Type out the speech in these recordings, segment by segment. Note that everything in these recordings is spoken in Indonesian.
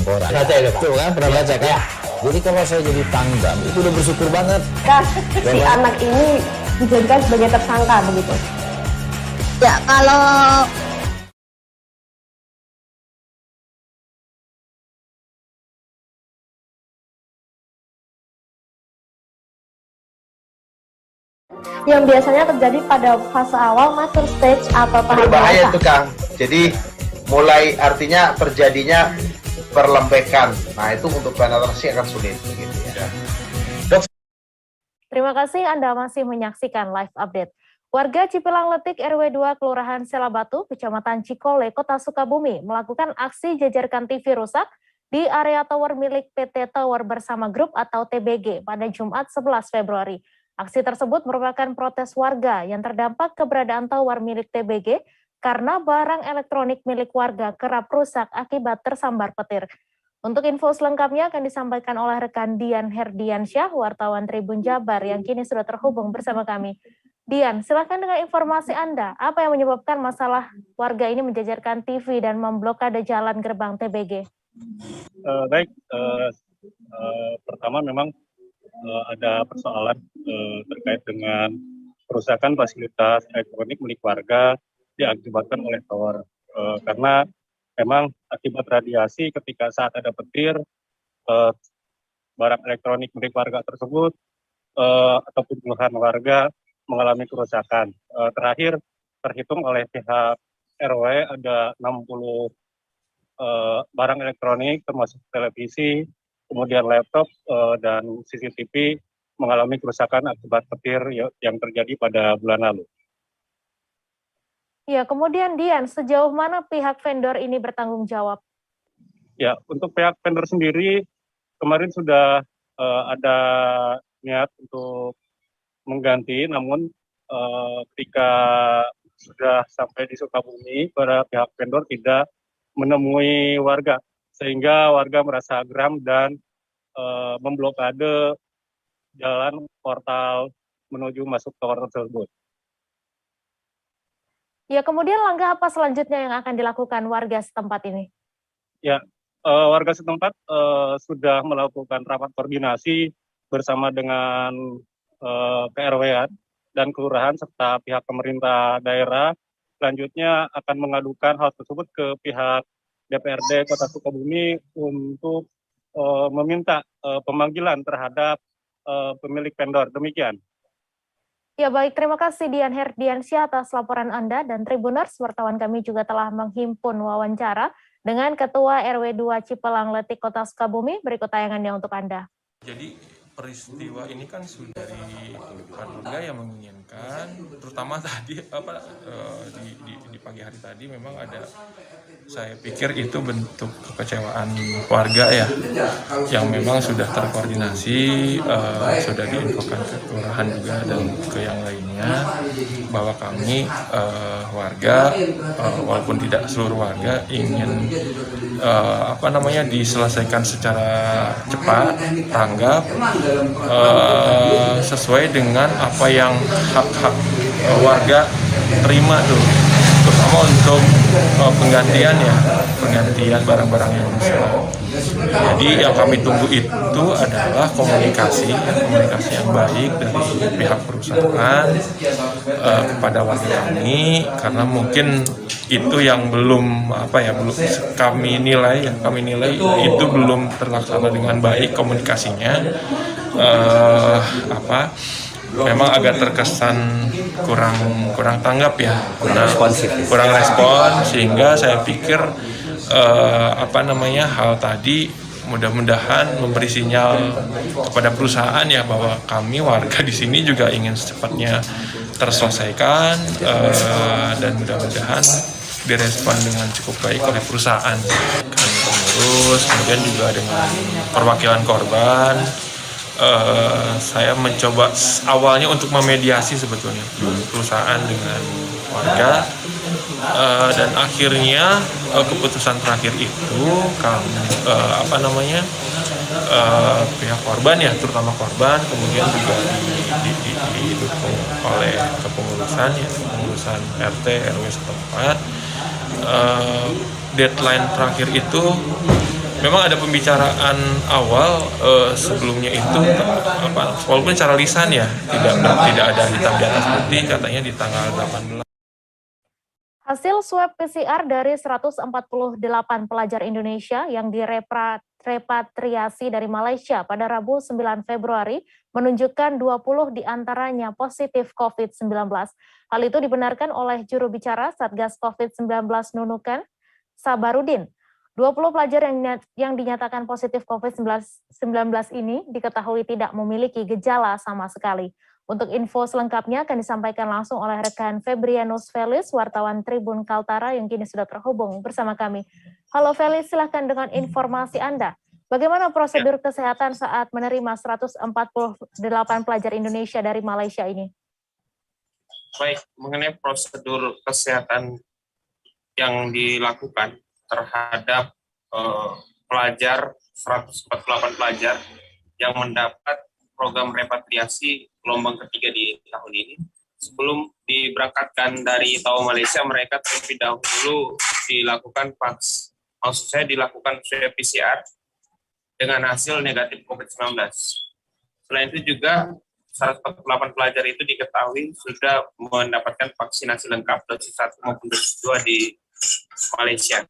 koran. Baca itu tuh kan, pernah baca kan? Jadi kalau saya jadi tanggam itu udah bersyukur banget. Kan si anak ini dijadikan sebagai tersangka begitu. Ya kalau yang biasanya terjadi pada fase awal mature stage atau tahap berbahaya dewasa. itu Kang. Jadi mulai artinya terjadinya perlembekan. Nah itu untuk penetrasi akan sulit begitu ya. Terima kasih Anda masih menyaksikan live update. Warga Cipilang Letik RW 2 Kelurahan Selabatu, Kecamatan Cikole, Kota Sukabumi melakukan aksi jajarkan TV rusak di area tower milik PT Tower Bersama Group atau TBG pada Jumat 11 Februari. Aksi tersebut merupakan protes warga yang terdampak keberadaan tower milik TBG karena barang elektronik milik warga kerap rusak akibat tersambar petir. Untuk info selengkapnya akan disampaikan oleh rekan Dian Herdiansyah, wartawan Tribun Jabar yang kini sudah terhubung bersama kami. Dian, silakan dengan informasi Anda. Apa yang menyebabkan masalah warga ini menjajarkan TV dan memblokade jalan gerbang TBG? Pertama memang ada persoalan terkait dengan kerusakan fasilitas elektronik milik warga diakibatkan oleh tower. Karena memang akibat radiasi ketika saat ada petir, barang elektronik milik warga tersebut ataupun puluhan warga mengalami kerusakan. Terakhir terhitung oleh pihak RW ada 60 barang elektronik termasuk televisi, kemudian laptop dan CCTV mengalami kerusakan akibat petir yang terjadi pada bulan lalu. Ya, kemudian Dian, sejauh mana pihak vendor ini bertanggung jawab? Ya, untuk pihak vendor sendiri kemarin sudah ada niat untuk mengganti, namun ketika sudah sampai di Sukabumi, para pihak vendor tidak menemui warga, sehingga warga merasa geram dan memblokade jalan portal menuju masuk tower tersebut. Ya, kemudian langkah apa selanjutnya yang akan dilakukan warga setempat ini? Ya, warga setempat sudah melakukan rapat koordinasi bersama dengan KRW dan kelurahan serta pihak pemerintah daerah. Selanjutnya akan mengadukan hal tersebut ke pihak DPRD Kota Sukabumi untuk meminta pemanggilan terhadap pemilik vendor. Demikian. Ya baik, terima kasih Dian Herdiansyah atas laporan Anda, dan Tribuners, wartawan kami juga telah menghimpun wawancara dengan Ketua RW 2 Cipelang Letik Kota Sukabumi. Berikut tayangannya untuk Anda. Jadi peristiwa ini kan sudah dari warga yang menginginkan, terutama tadi di pagi hari tadi memang ada, saya pikir itu bentuk kekecewaan warga ya, yang memang sudah terkoordinasi, sudah diinfokan ke kelurahan juga dan ke yang lainnya, bahwa kami warga, walaupun tidak seluruh warga, ingin diselesaikan secara cepat, tanggap, sesuai dengan apa yang hak-hak warga terima tuh, terutama untuk penggantian barang-barang yang rusak. Jadi yang kami tunggu itu adalah komunikasi yang baik dari pihak perusahaan kepada warga kami, karena mungkin itu yang belum kami nilai itu belum terlaksana dengan baik komunikasinya. Memang agak terkesan kurang tanggap ya, kurang respon, sehingga saya pikir hal tadi mudah-mudahan memberi sinyal kepada perusahaan ya, bahwa kami warga di sini juga ingin secepatnya terselesaikan, dan mudah-mudahan direspon dengan cukup baik oleh perusahaan, pengurus, kemudian juga dengan perwakilan korban. Saya mencoba awalnya untuk memediasi sebetulnya perusahaan dengan warga, dan akhirnya keputusan terakhir itu pihak korban ya, terutama korban, kemudian juga didukung oleh kepengurusan RT RW setempat. Deadline terakhir itu memang ada pembicaraan awal sebelumnya itu walaupun secara lisan ya tidak ada hitam di atas putih, katanya di tanggal 18. Hasil swab PCR dari 148 pelajar Indonesia yang direpatriasi dari Malaysia pada Rabu 9 Februari menunjukkan 20 diantaranya positif COVID-19. Hal itu dibenarkan oleh juru bicara Satgas COVID-19 Nunukan, Sabarudin. 20 pelajar yang dinyatakan positif COVID-19 ini diketahui tidak memiliki gejala sama sekali. Untuk info selengkapnya akan disampaikan langsung oleh rekan Febrianus Felis, wartawan Tribun Kaltara yang kini sudah terhubung bersama kami. Halo Felis, silahkan dengan informasi Anda. Bagaimana prosedur kesehatan saat menerima 148 pelajar Indonesia dari Malaysia ini? Baik, mengenai prosedur kesehatan yang dilakukan terhadap pelajar, 148 pelajar yang mendapat program repatriasi gelombang ketiga di tahun ini. Sebelum diberangkatkan dari Tawau Malaysia, mereka terlebih dahulu dilakukan dilakukan swab PCR dengan hasil negatif COVID-19. Selain itu juga 148 pelajar itu diketahui sudah mendapatkan vaksinasi lengkap dosis 1 maupun dosis 2 di Malaysia.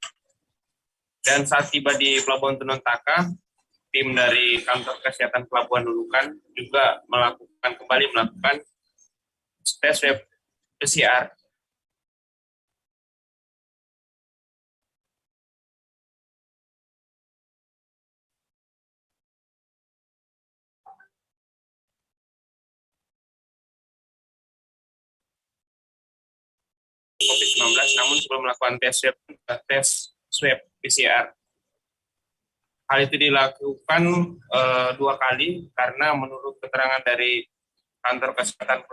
Dan saat tiba di Pelabuhan Tenun Taka, tim dari kantor kesehatan Pelabuhan Nunukan juga kembali melakukan tes swab PCR. COVID-19, namun sebelum melakukan tes swab PCR. Hal itu dilakukan 2 kali karena menurut keterangan dari kantor kesehatan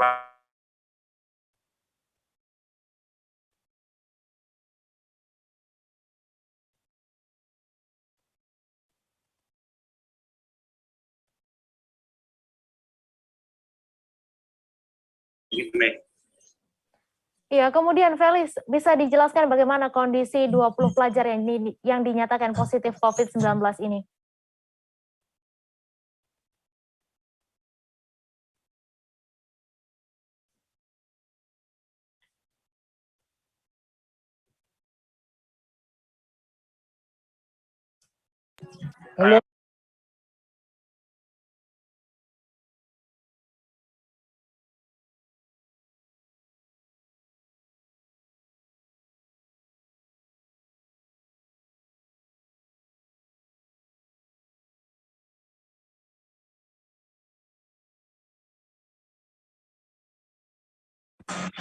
Iya, kemudian Felis, bisa dijelaskan bagaimana kondisi 20 pelajar yang dinyatakan positif COVID-19 ini?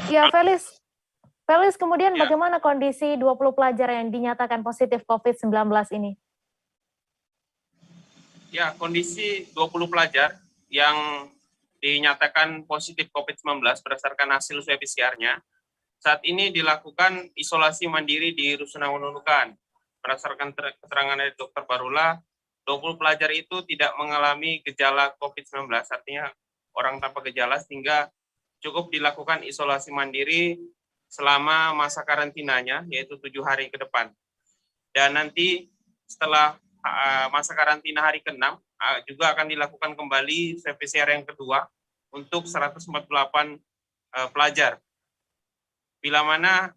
Ya, Felis, kemudian bagaimana kondisi 20 pelajar yang dinyatakan positif COVID-19 ini? Ya, kondisi 20 pelajar yang dinyatakan positif COVID-19 berdasarkan hasil swab PCR-nya, saat ini dilakukan isolasi mandiri di Rusunawa Nunukan. Berdasarkan keterangan dari Dr. Barula, 20 pelajar itu tidak mengalami gejala COVID-19, artinya orang tanpa gejala, sehingga cukup dilakukan isolasi mandiri selama masa karantinanya, yaitu 7 hari ke depan. Dan nanti setelah masa karantina hari ke-6, juga akan dilakukan kembali swab PCR yang kedua untuk 148 pelajar. Bila mana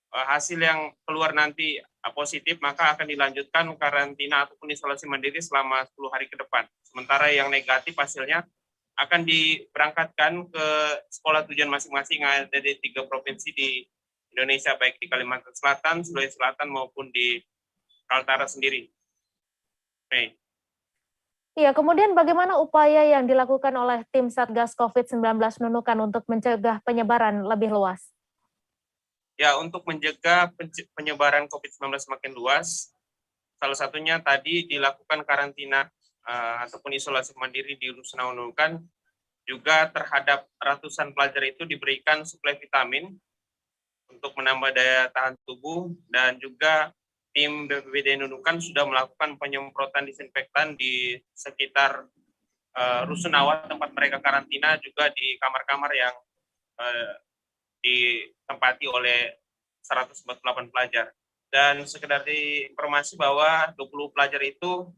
hasil yang keluar nanti positif, maka akan dilanjutkan karantina ataupun isolasi mandiri selama 10 hari ke depan. Sementara yang negatif hasilnya akan diberangkatkan ke sekolah tujuan masing-masing yang ada di 3 provinsi di Indonesia, baik di Kalimantan Selatan, Sulawesi Selatan, maupun di Kaltara sendiri. Okay. Iya, kemudian bagaimana upaya yang dilakukan oleh tim Satgas COVID-19 Nunukan untuk mencegah penyebaran lebih luas? Ya, untuk mencegah penyebaran COVID-19 semakin luas, salah satunya tadi dilakukan karantina ataupun isolasi mandiri di Rusunawa Nunukan. Juga terhadap ratusan pelajar itu diberikan suplai vitamin untuk menambah daya tahan tubuh, dan juga tim BPBD Nunukan sudah melakukan penyemprotan disinfektan di sekitar Rusunawa, tempat mereka karantina, juga di kamar-kamar yang ditempati oleh 148 pelajar. Dan sekedar informasi bahwa 20 pelajar itu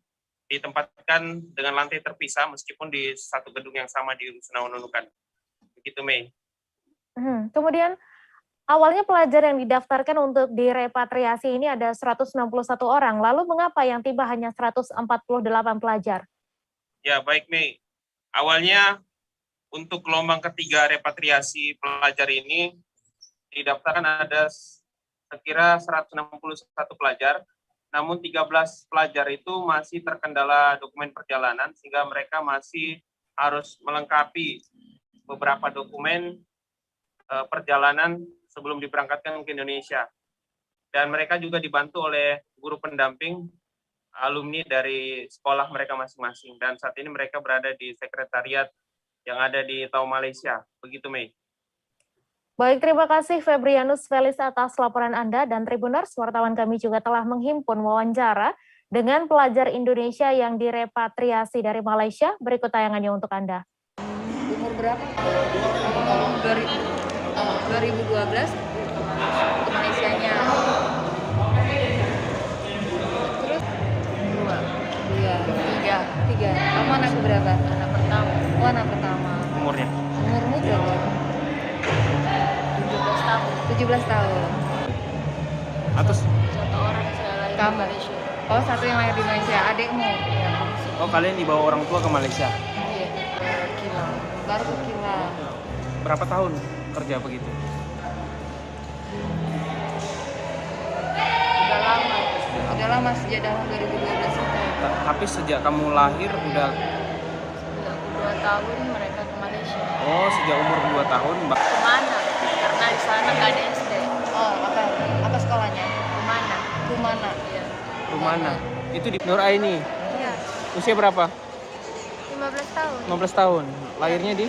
ditempatkan dengan lantai terpisah meskipun di satu gedung yang sama di Rusunawa Nunukan. Begitu, Mei. Kemudian awalnya pelajar yang didaftarkan untuk direpatriasi ini ada 161 orang. Lalu mengapa yang tiba hanya 148 pelajar? Ya, baik, Mei. Awalnya untuk gelombang ketiga repatriasi pelajar ini didaftarkan ada sekira 161 pelajar, namun 13 pelajar itu masih terkendala dokumen perjalanan sehingga mereka masih harus melengkapi beberapa dokumen perjalanan sebelum diberangkatkan ke Indonesia. Dan mereka juga dibantu oleh guru pendamping alumni dari sekolah mereka masing-masing. Dan saat ini mereka berada di sekretariat yang ada di Tau, Malaysia. Begitu, Mei. Baik, terima kasih Febrianus Felis atas laporan Anda, dan Tribuners, wartawan kami juga telah menghimpun wawancara dengan pelajar Indonesia yang direpatriasi dari Malaysia. Berikut tayangannya untuk Anda. Umur berapa? 2012 ke Malaysianya. Terus tiga. Kamu anak berapa? Anak pertama. Oh, anak pertama. Umurnya? Umurmu berapa? 17 tahun. Atas? Satu orang saya lahir di Malaysia. Oh, satu yang lahir di Malaysia. Adikmu? Oh, kalian dibawa orang tua ke Malaysia? Iya. Kilang. Baru ke Kilang. Berapa tahun kerja begitu? Udah lama sejak tahun 2012 itu. Tapi sejak kamu lahir udah? Sejak 2 tahun mereka ke Malaysia. Oh, sejak umur 2 tahun, Mbak? Kemana? Karena di sana nggak ada SD. Oh, apa sekolahnya? Rumana. Rumana. Iya. Rumana. Itu di Nur Aini. Iya. Usia berapa? 15 tahun. 15 tahun. Lahirnya di?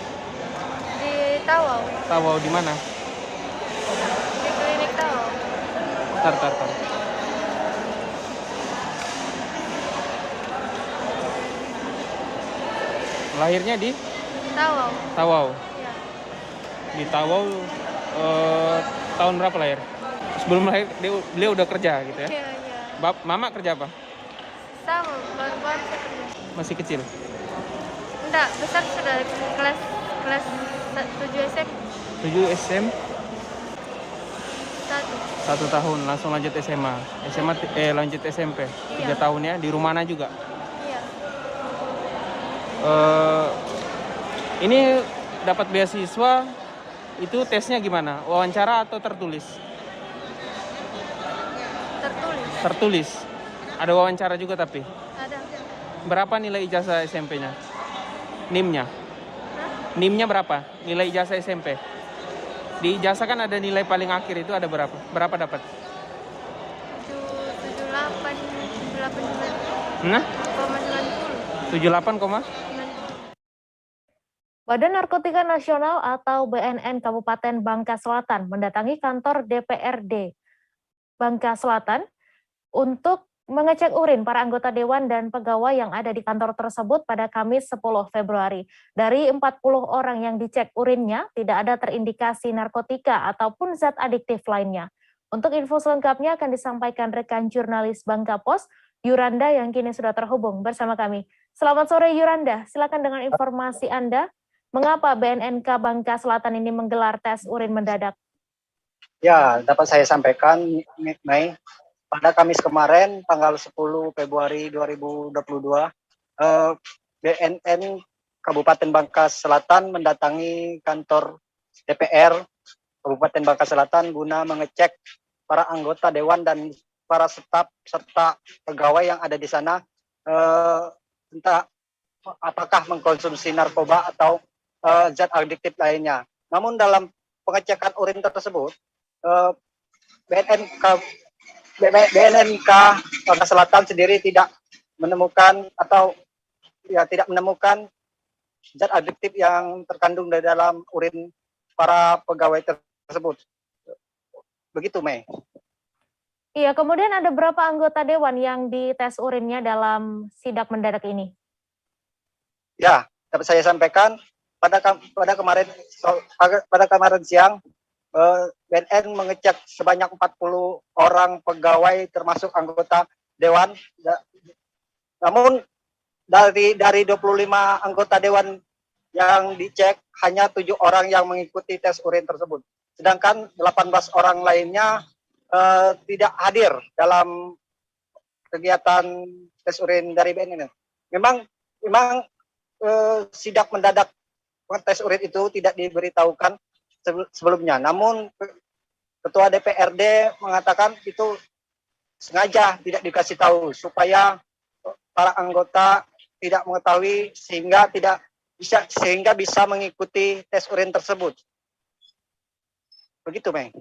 Di Tawau. Tawau di mana? Di klinik Tawau. Tar. Lahirnya di? Tawau. Tawau. Iya. Di Tawau tahun berapa lahir? Sebelum lahir beliau udah kerja gitu ya? Iya. Mama kerja apa? Sama, baru-baru saya kerja. Masih kecil? Enggak, besar sudah kelas 7 SM. 7 SM? 1 tahun, langsung lanjut SMA. Lanjut SMP. 3 Iya. tahun ya, di Rumana juga. Iya. Ini dapat beasiswa, itu tesnya gimana? Wawancara atau tertulis? Tertulis. Ada wawancara juga tapi? Ada. Berapa nilai ijazah SMP-nya? NIM-nya? NIM-nya berapa? Nilai ijazah SMP? Di ijazah kan ada nilai paling akhir, itu ada berapa? Berapa dapat? 78,90. Nah? 78, Badan Narkotika Nasional atau BNN Kabupaten Bangka Selatan mendatangi kantor DPRD Bangka Selatan untuk mengecek urin para anggota dewan dan pegawai yang ada di kantor tersebut pada Kamis 10 Februari. Dari 40 orang yang dicek urinnya, tidak ada terindikasi narkotika ataupun zat adiktif lainnya. Untuk info selengkapnya akan disampaikan rekan jurnalis Bangka Post, Yuranda, yang kini sudah terhubung bersama kami. Selamat sore Yuranda, silakan dengan informasi Anda. Mengapa BNNK Bangka Selatan ini menggelar tes urin mendadak? Ya, dapat saya sampaikan, Mei. Pada Kamis kemarin, tanggal 10 Februari 2022, BNN Kabupaten Bangka Selatan mendatangi kantor DPR Kabupaten Bangka Selatan guna mengecek para anggota dewan dan para staf serta pegawai yang ada di sana, entah apakah mengkonsumsi narkoba atau zat adiktif lainnya. Namun dalam pengecekan urin tersebut, BNNK Bangka Selatan sendiri tidak menemukan zat adiktif yang terkandung di dalam urin para pegawai tersebut. Begitu, Mei. Iya, kemudian ada berapa anggota dewan yang dites urinnya dalam sidak mendadak ini? Ya, dapat saya sampaikan pada kemarin siang BNN mengecek sebanyak 40 orang pegawai termasuk anggota dewan. Namun dari 25 anggota dewan yang dicek hanya 7 orang yang mengikuti tes urin tersebut. Sedangkan 18 orang lainnya tidak hadir dalam kegiatan tes urin dari BNN. Memang sidak mendadak tes urin itu tidak diberitahukan sebelumnya. Namun Ketua DPRD mengatakan itu sengaja tidak dikasih tahu supaya para anggota tidak mengetahui sehingga bisa mengikuti tes urin tersebut. Begitu, Mei.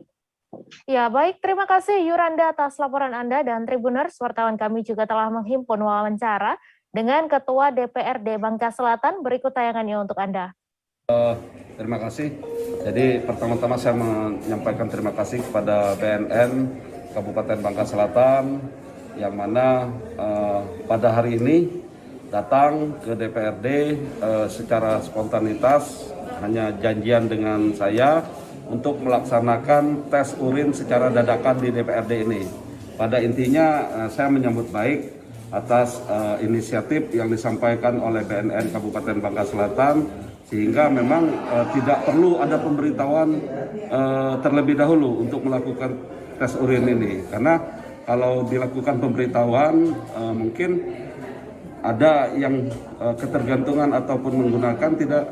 Ya, baik. Terima kasih Yuranda atas laporan Anda, dan Tribuners, wartawan kami juga telah menghimpun wawancara dengan Ketua DPRD Bangka Selatan. Berikut tayangannya untuk Anda. Terima kasih. Jadi pertama-tama saya menyampaikan terima kasih kepada BNN Kabupaten Bangka Selatan yang mana pada hari ini datang ke DPRD secara spontanitas, hanya janjian dengan saya untuk melaksanakan tes urin secara dadakan di DPRD ini. Pada intinya saya menyambut baik atas inisiatif yang disampaikan oleh BNN Kabupaten Bangka Selatan, sehingga memang tidak perlu ada pemberitahuan terlebih dahulu untuk melakukan tes urin ini. Karena kalau dilakukan pemberitahuan mungkin ada yang ketergantungan ataupun menggunakan tidak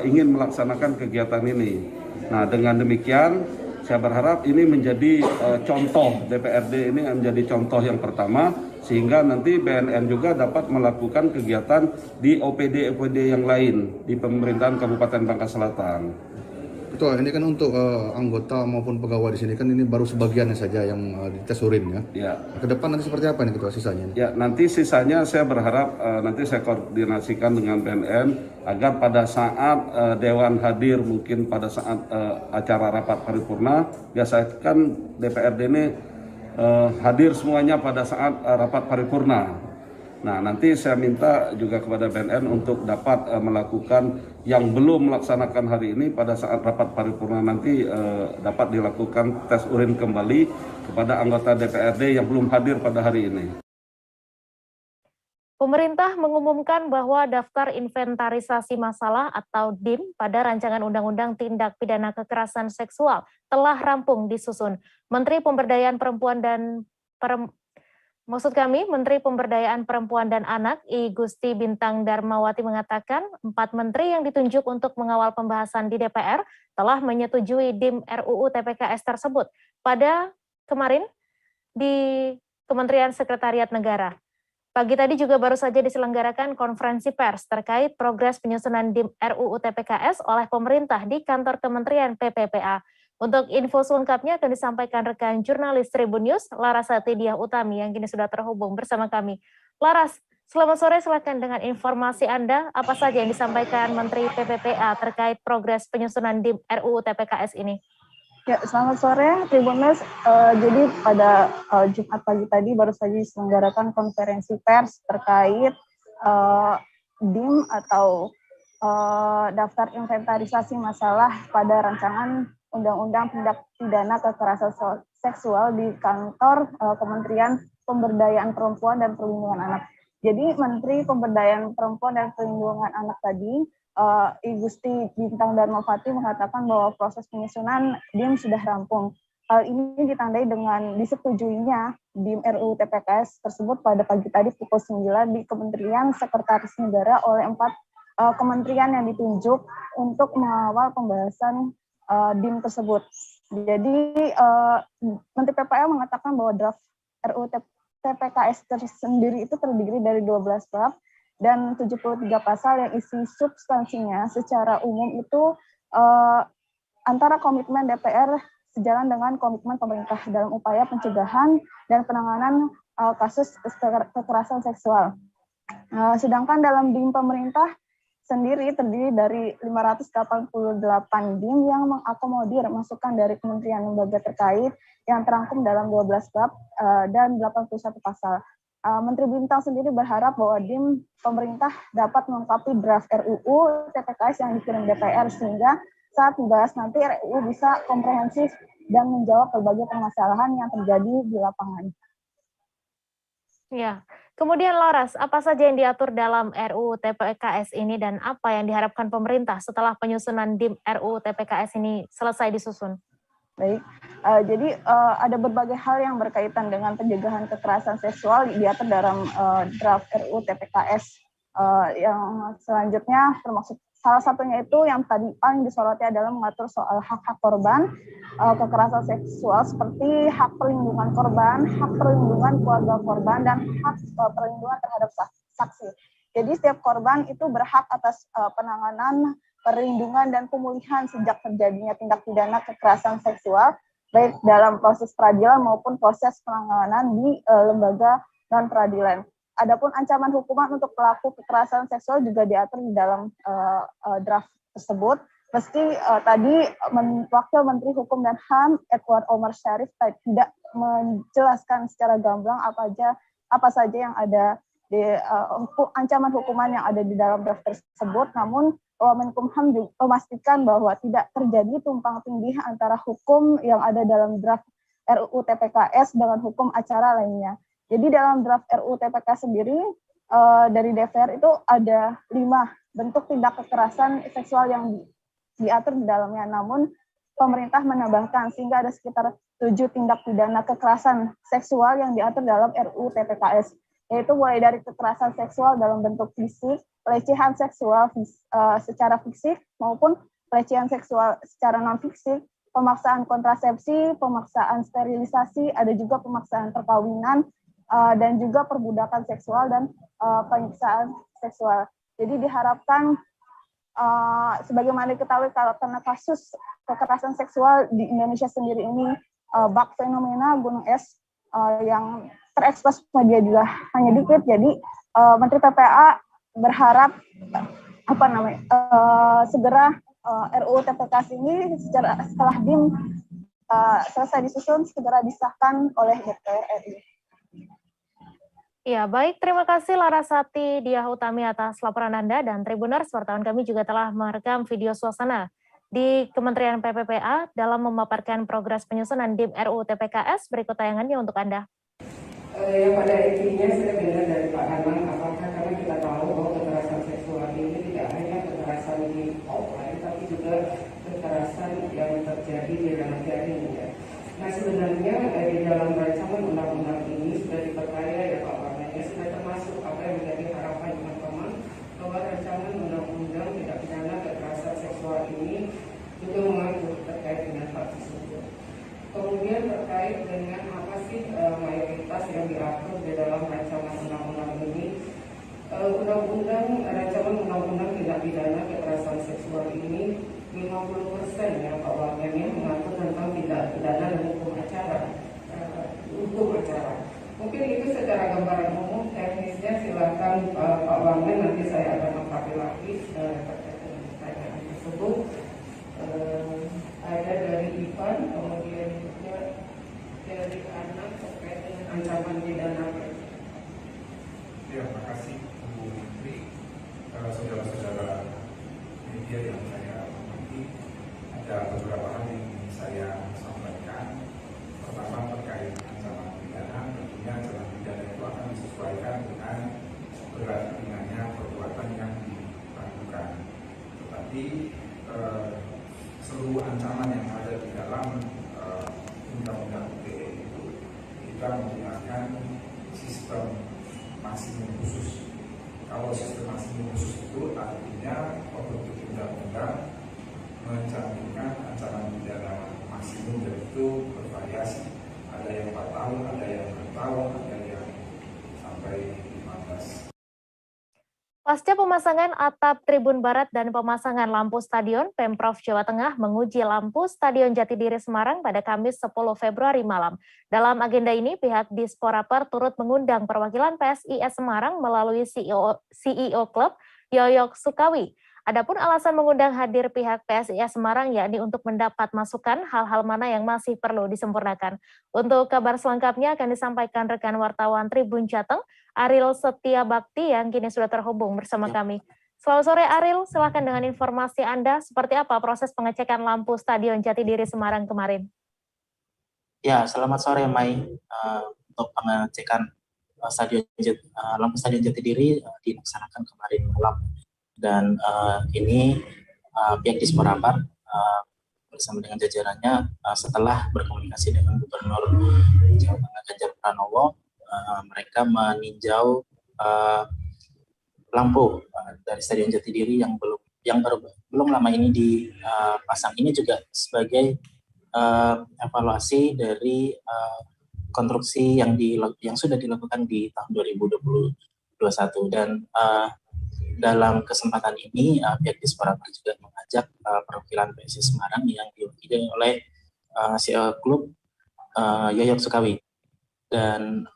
ingin melaksanakan kegiatan ini. Nah, dengan demikian saya berharap ini menjadi contoh, DPRD ini menjadi contoh yang pertama, sehingga nanti BNN juga dapat melakukan kegiatan di OPD yang lain di pemerintahan Kabupaten Bangka Selatan. Ketua, ini kan untuk anggota maupun pegawai di sini kan ini baru sebagiannya saja yang dites urin ya. Ya. Ke depan nanti seperti apa nih Ketua sisanya? Ya, nanti sisanya saya berharap nanti saya koordinasikan dengan BNN agar pada saat Dewan hadir, mungkin pada saat acara rapat paripurna, biasanya kan DPRD ini hadir semuanya pada saat rapat paripurna. Nah, nanti saya minta juga kepada BNN untuk dapat melakukan yang belum melaksanakan hari ini pada saat rapat paripurna nanti dapat dilakukan tes urin kembali kepada anggota DPRD yang belum hadir pada hari ini. Pemerintah mengumumkan bahwa daftar inventarisasi masalah atau DIM pada rancangan Undang-Undang Tindak Pidana Kekerasan Seksual telah rampung disusun. Menteri Pemberdayaan Perempuan dan Anak, I Gusti Bintang Darmawati mengatakan 4 menteri yang ditunjuk untuk mengawal pembahasan di DPR telah menyetujui DIM RUU TPKS tersebut pada kemarin di Kementerian Sekretariat Negara. Pagi tadi juga baru saja diselenggarakan konferensi pers terkait progres penyusunan DIM RUU TPKS oleh pemerintah di kantor Kementerian PPPA. Untuk info selengkapnya akan disampaikan rekan jurnalis Tribun News, Larasati Diah Utami, yang kini sudah terhubung bersama kami. Laras, selamat sore, silakan dengan informasi Anda, apa saja yang disampaikan Menteri PPPA terkait progres penyusunan DIM RUU TPKS ini? Ya, selamat sore, Tribuners. Jadi pada Jumat pagi tadi baru saja diselenggarakan konferensi pers terkait DIM atau daftar inventarisasi masalah pada rancangan Undang-Undang Tindak Pidana Kekerasan Seksual di kantor Kementerian Pemberdayaan Perempuan dan Perlindungan Anak. Jadi Menteri Pemberdayaan Perempuan dan Perlindungan Anak tadi, I Gusti Bintang Darmawati mengatakan bahwa proses penyusunan DIM sudah rampung. Hal ini ditandai dengan disetujuinya DIM RUU TPKS tersebut pada pagi tadi pukul 9 di Kementerian Sekretaris Negara oleh 4 kementerian yang ditunjuk untuk mengawal pembahasan DIM tersebut. Jadi Menteri PPPA mengatakan bahwa draft RUU TPKS tersendiri itu terdiri dari 12 bab dan 73 pasal yang isi substansinya secara umum itu antara komitmen DPR sejalan dengan komitmen pemerintah dalam upaya pencegahan dan penanganan kasus kekerasan seksual. Sedangkan dalam DIM pemerintah sendiri terdiri dari 588 DIM yang mengakomodir masukan dari kementerian lembaga terkait yang terangkum dalam 12 bab dan 81 pasal. Menteri Bintang sendiri berharap bahwa DIM pemerintah dapat melengkapi draft RUU TPKS yang dikirim DPR sehingga saat dibahas nanti RUU bisa komprehensif dan menjawab berbagai permasalahan yang terjadi di lapangan. Ya, kemudian Laras, apa saja yang diatur dalam RUU TPKS ini dan apa yang diharapkan pemerintah setelah penyusunan DIM RUU TPKS ini selesai disusun? Baik, jadi ada berbagai hal yang berkaitan dengan pencegahan kekerasan seksual diatur dalam draft RUU TPKS yang selanjutnya termasuk salah satunya itu yang tadi paling disoroti adalah mengatur soal hak-hak korban kekerasan seksual seperti hak perlindungan korban, hak perlindungan keluarga korban, dan hak perlindungan terhadap saksi. Jadi setiap korban itu berhak atas penanganan, perlindungan, dan pemulihan sejak terjadinya tindak pidana kekerasan seksual, baik dalam proses peradilan maupun proses penanganan di lembaga non-peradilan. Adapun ancaman hukuman untuk pelaku kekerasan seksual juga diatur di dalam draft tersebut. Meski tadi Wakil Menteri Hukum dan HAM Edward Omar Syarif tidak menjelaskan secara gamblang apa saja yang ada di ancaman hukuman yang ada di dalam draft tersebut, namun Menkumham juga memastikan bahwa tidak terjadi tumpang tindih antara hukum yang ada dalam draft RUU TPKS dengan hukum acara lainnya. Jadi dalam draft RUU TPKS sendiri dari DPR itu ada 5 bentuk tindak kekerasan seksual yang diatur di dalamnya. Namun pemerintah menambahkan sehingga ada sekitar 7 tindak pidana kekerasan seksual yang diatur dalam RUU TPKS, yaitu mulai dari kekerasan seksual dalam bentuk fisik, pelecehan seksual secara fisik maupun pelecehan seksual secara non fisik, pemaksaan kontrasepsi, pemaksaan sterilisasi, ada juga pemaksaan perkawinan, dan juga perbudakan seksual dan penyiksaan seksual. Jadi diharapkan sebagaimana diketahui kalau karena kasus kekerasan seksual di Indonesia sendiri ini bak fenomena gunung es yang terekspos media juga hanya dikit. Jadi Menteri PPA berharap segera RUU TPKS ini setelah DIM selesai disusun segera disahkan oleh DPR RI. Ya, baik. Terima kasih Larasati Diahutami atas laporan Anda, dan Tribuners, wartawan kami juga telah merekam video suasana di Kementerian PPPA dalam memaparkan progres penyusunan DIM RUU TPKS. Berikut tayangannya untuk Anda. Yang pada intinya saya dengar dari Pak Anang, apakah karena kita tahu bahwa kekerasan seksual ini tidak hanya kekerasan di offline, tapi juga kekerasan yang terjadi di ranah daring ya. Nah sebenarnya di dalam rancangan undang-undang ini sudah diperkaya ya Pak Warnanya, sudah termasuk apa yang menjadi harapan teman-teman bahwa rancangan undang-undang tindak pidana kekerasan seksual ini juga mengatur terkait dengan hal tersebut. Kemudian terkait dengan apa sih mayoritas yang diatur di dalam rancangan undang-undang ini, rancangan undang-undang tindak pidana kekerasan seksual ini 50% ya Pak Wamen mengatur tentang tindak pidana dan hukum acara. Mungkin itu secara gambaran umum, teknisnya silakan Pak Wamen, nanti saya akan mengkaji lagi terkait dengan pertanyaan tersebut. Ada dari Ivan, kemudian juga dari Anak terkait dengan ancaman pidana. Ya, terima kasih Bu Menteri, saudara-saudara media yang saya hormati. Ada beberapa hal yang ingin saya sampaikan. Pertama terkait ancaman pidana, tentunya ancaman pidana itu akan disesuaikan dengan berat ringannya perbuatan yang dilakukan. Tetapi seluruh ancaman yang ada di dalam undang-undang ITE itu kita menggunakan sistem maksimum khusus. Kalau sistem maksimum khusus itu artinya pembentuk undang-undang mencantumkan ancaman pidana maksimum, yaitu bervariasi. Ada yang 4 tahun, ada yang 6 tahun, ada yang sampai 15. Pasca pemasangan atap Tribun Barat dan pemasangan lampu stadion, Pemprov Jawa Tengah menguji lampu Stadion Jatidiri Semarang pada Kamis 10 Februari malam. Dalam agenda ini, pihak Disporaper turut mengundang perwakilan PSIS Semarang melalui CEO klub, Yoyok Sukawi. Adapun alasan mengundang hadir pihak PSIS Semarang yakni untuk mendapat masukan hal-hal mana yang masih perlu disempurnakan. Untuk kabar selengkapnya akan disampaikan rekan wartawan Tribun Jateng, Ariel Setia Bakti yang kini sudah terhubung bersama kami. Selamat sore Ariel, silakan dengan informasi Anda, seperti apa proses pengecekan lampu Stadion Jatidiri Semarang kemarin? Ya, selamat sore Mai. Untuk pengecekan lampu Stadion Jatidiri dilaksanakan kemarin malam, dan ini pihak Disporapar bersama dengan jajarannya setelah berkomunikasi dengan Gubernur Jawa Tengah Ganjar Pranowo, mereka meninjau lampu dari Stadion Jatidiri yang belum lama ini dipasang. Ini juga sebagai evaluasi dari konstruksi yang sudah dilakukan di tahun 2021, dan dalam kesempatan ini pihak Disporapar juga mengajak perwakilan PSIS Semarang yang diwakili oleh CEO klub Yoyok Sukawi, dan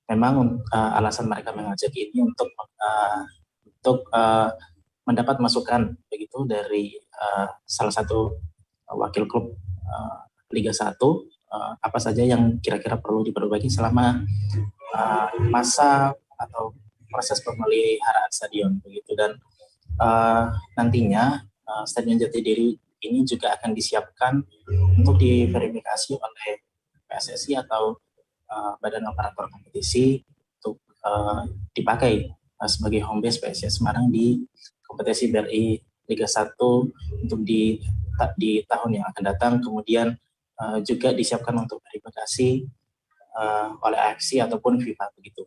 memang alasan mereka mengajak ini untuk mendapat masukan begitu dari salah satu wakil klub Liga 1, apa saja yang kira-kira perlu diperbaiki selama masa atau proses pemeliharaan stadion begitu. Dan nantinya Stadion Jatidiri ini juga akan disiapkan untuk diverifikasi oleh PSSI atau Badan Operator Kompetisi untuk dipakai sebagai home base PSIS Semarang di kompetisi BRI Liga 1 untuk di tahun yang akan datang. Kemudian juga disiapkan untuk verifikasi oleh AFC ataupun FIFA begitu.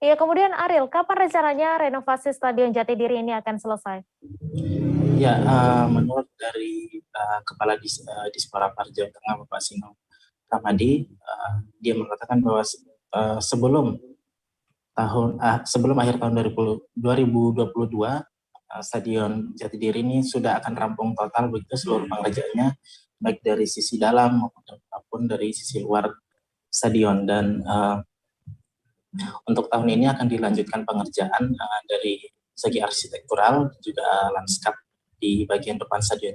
Ya, kemudian Ariel, kapan rencananya renovasi Stadion Jatidiri ini akan selesai? Ya, menurut dari Kepala Disporapar Jawa Tengah Bapak Sino Ramadi, dia mengatakan bahwa sebelum akhir tahun 2022 Stadion Jatidiri ini sudah akan rampung total begitu seluruh pengerjaannya, baik dari sisi dalam maupun dari sisi luar stadion. Dan untuk tahun ini akan dilanjutkan pengerjaan dari segi arsitektural juga lanskap di bagian depan Stadion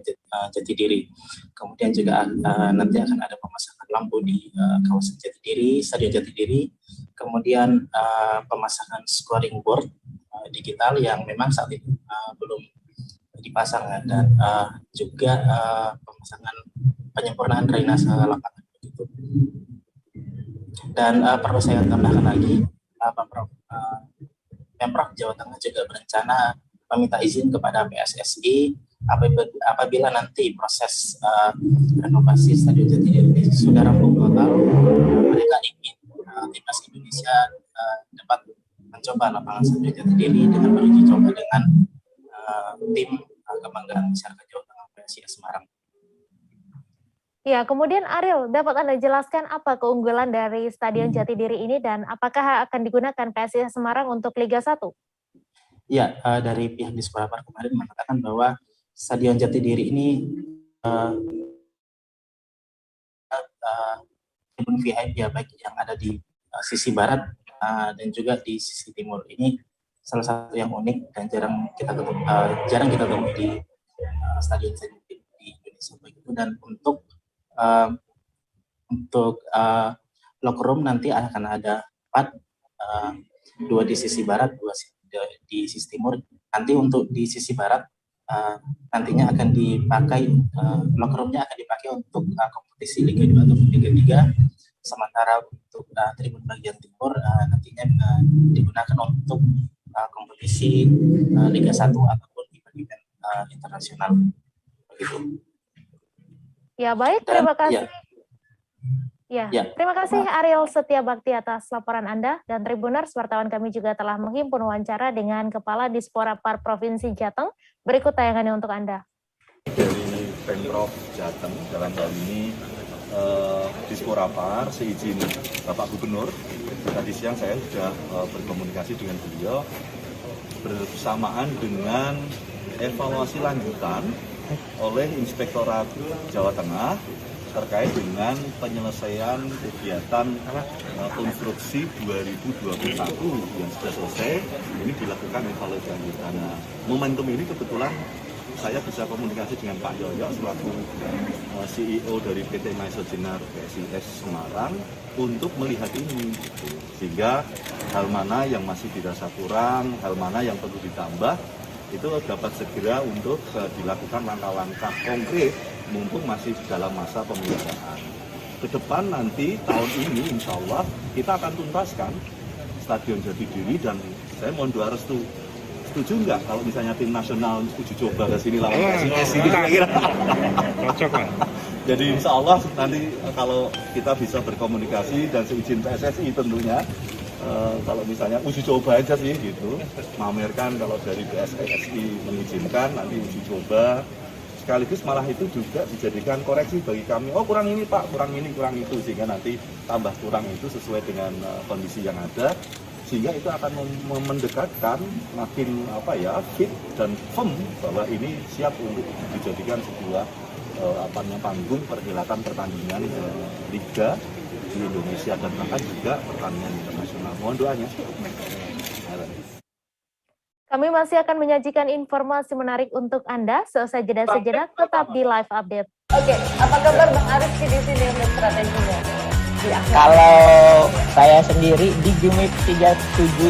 Jatidiri. Kemudian juga nanti akan ada pemasangan lampu di kawasan Jatidiri, Stadion Jatidiri. Kemudian pemasangan scoring board digital yang memang saat ini belum dipasang, dan juga pemasangan penyempurnaan drainase lapangan begitu. Dan perlu saya tambahkan lagi, Pemprov Jawa Tengah juga berencana meminta izin kepada PSSI apabila nanti proses renovasi Stadion Jatidiri sudah rampung total, mereka ingin timnas Indonesia dapat mencoba lapangan Stadion Jatidiri dengan beruji coba dengan tim kebanggaan masyarakat Jawa Tengah PSIS Semarang. Ya, kemudian Ariel, dapat Anda jelaskan apa keunggulan dari Stadion Jatidiri ini dan apakah akan digunakan PSIS Semarang untuk Liga 1? Ya, dari pihak Disporapar kemarin mengatakan bahwa Stadion Jatidiri ini tribun VIP ya, baik yang ada di sisi barat dan juga di sisi timur. Ini salah satu yang unik dan jarang kita temui di stadion di Indonesia begitu. Dan untuk locker room nanti akan ada 4, 2 di sisi barat, 2 di sisi timur. Nanti untuk di sisi barat nantinya akan dipakai locker roomnya akan dipakai untuk kompetisi Liga 2 atau Liga 3. Sementara untuk tribun bagian timur nantinya digunakan untuk kompetisi Liga 1 ataupun event internasional begitu. Ya, baik, terima kasih. Terima kasih Ariel Setia Bakti atas laporan Anda, dan Tribuners, wartawan kami juga telah menghimpun wawancara dengan Kepala Disporapar Provinsi Jateng. Berikut tayangannya untuk Anda. Dari Pemprov Jateng dalam hal ini Disporapar seizin Bapak Gubernur, tadi siang saya sudah berkomunikasi dengan beliau bersamaan dengan evaluasi lanjutan oleh Inspektorat Jawa Tengah terkait dengan penyelesaian kegiatan konstruksi 2021 yang sudah selesai. Ini dilakukan evaluasi lanjutan. Momentum ini kebetulan saya bisa komunikasi dengan Pak Yoyo selaku CEO dari PT Maisogenar PSIS Semarang untuk melihat ini, gitu. Sehingga hal mana yang masih dirasa kurang, hal mana yang perlu ditambah, itu dapat segera untuk dilakukan langkah-langkah konkret mumpung masih dalam masa pemeliharaan. Ke depan nanti tahun ini insya Allah kita akan tuntaskan Stadion Jatidiri dan saya mohon doa restu. Setuju nggak kalau misalnya tim nasional uji coba ke sini lawan PSIS ini kira-kira? Cocok kan? Jadi insya Allah nanti kalau kita bisa berkomunikasi dan seizin PSSI tentunya, kalau misalnya uji coba aja sih gitu, mamerkan kalau dari PSSI mengizinkan nanti uji coba, sekaligus malah itu juga dijadikan koreksi bagi kami. Oh kurang ini Pak, kurang ini, kurang itu, sehingga nanti tambah kurang itu sesuai dengan kondisi yang ada, sehingga itu akan mendekatkan makin fit dan firm bahwa ini siap untuk dijadikan sebuah panggung perhelatan pertandingan liga di Indonesia dan bahkan juga pertandingan internasional. Mohon doanya. Kami masih akan menyajikan informasi menarik untuk Anda. Selesai jeda sejenak, tetap di live update. Oke, apa kabar Bang Arif di sini untuk strateginya? Kalau saya sendiri di Jumip 37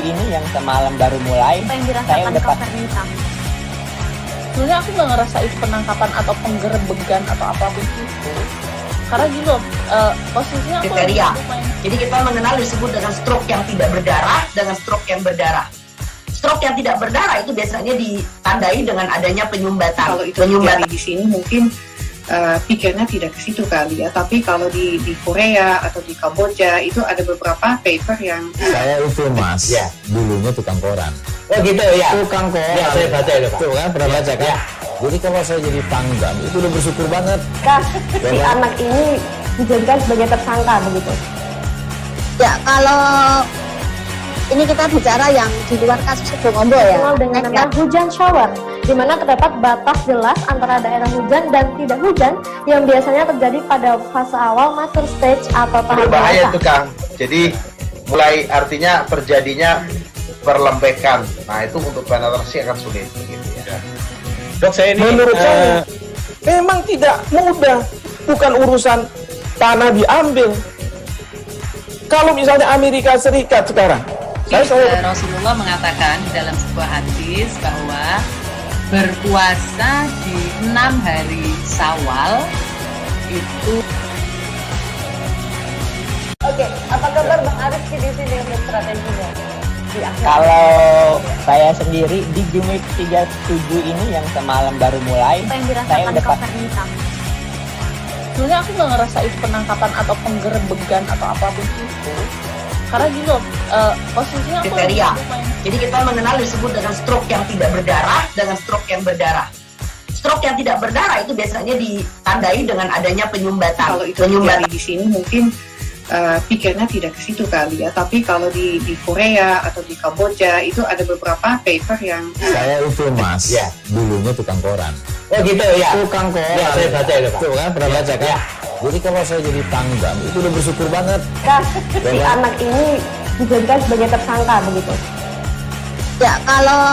ini yang semalam baru mulai, saya udah Sebenarnya aku nggak ngerasa itu penangkapan atau penggerebegan atau apapun itu. Karena gitu, posisinya aku kriteria. Jadi kita mengenal disebut dengan stroke yang tidak berdarah dengan stroke yang berdarah. Stroke yang tidak berdarah itu biasanya ditandai dengan adanya penyumbatan. Kalau itu terjadi di sini mungkin pikirnya tidak ke situ kali ya. Tapi kalau di Korea atau di Kamboja itu ada beberapa paper yang Saya itu Mas, dulunya tukang koran. Oh gitu ya. Tukang koran. Ya, saya baca itu Pak. Tuh kan pernah baca kan? Ya. Jadi kalau saya jadi pangdam itu udah bersyukur banget. Si anak ini dijadikan sebagai tersangka begitu. Ya, kalau ini kita bicara yang di luar kasus Sebongombo ya. Dikenal dengan nama hujan shower, di mana terdapat batas jelas antara daerah hujan dan tidak hujan yang biasanya terjadi pada fase awal mature stage atau tahap Berbahaya dewasa. itu Kang. Jadi mulai artinya terjadinya perlembekan. Nah itu untuk penetrasi akan sulit. Gitu ya. Dok, saya ini menurut saya memang tidak mudah, bukan urusan tanah diambil. Kalau misalnya Amerika Serikat sekarang, Rasulullah mengatakan dalam sebuah hadis bahwa berpuasa di 6 hari Syawal itu. Oke, apa kabar Bang Arif di sini untuk strateginya? Kalau saya sendiri di Jumip 37 ini yang semalam baru mulai, saya udah Sebenarnya aku nggak ngerasa itu penangkapan atau penggerebegan atau apapun itu. Karena gitu, posisinya aku kriteria. Jadi kita mengenal disebut dengan stroke yang tidak berdarah dengan stroke yang berdarah. Stroke yang tidak berdarah itu biasanya ditandai dengan adanya penyumbatan. Kalau itu terjadi di sini mungkin pikirnya tidak ke situ kali ya. Tapi kalau di Korea atau di Kamboja itu ada beberapa paper yang Saya itu Mas, dulunya tukang koran. Oh gitu ya. Tukang koran. Ya, saya baca itu Pak. Tuh kan pernah baca kan? Jadi kalau saya jadi pangdam itu udah bersyukur banget. Si anak ini dijadikan sebagai tersangka begitu. Ya, kalau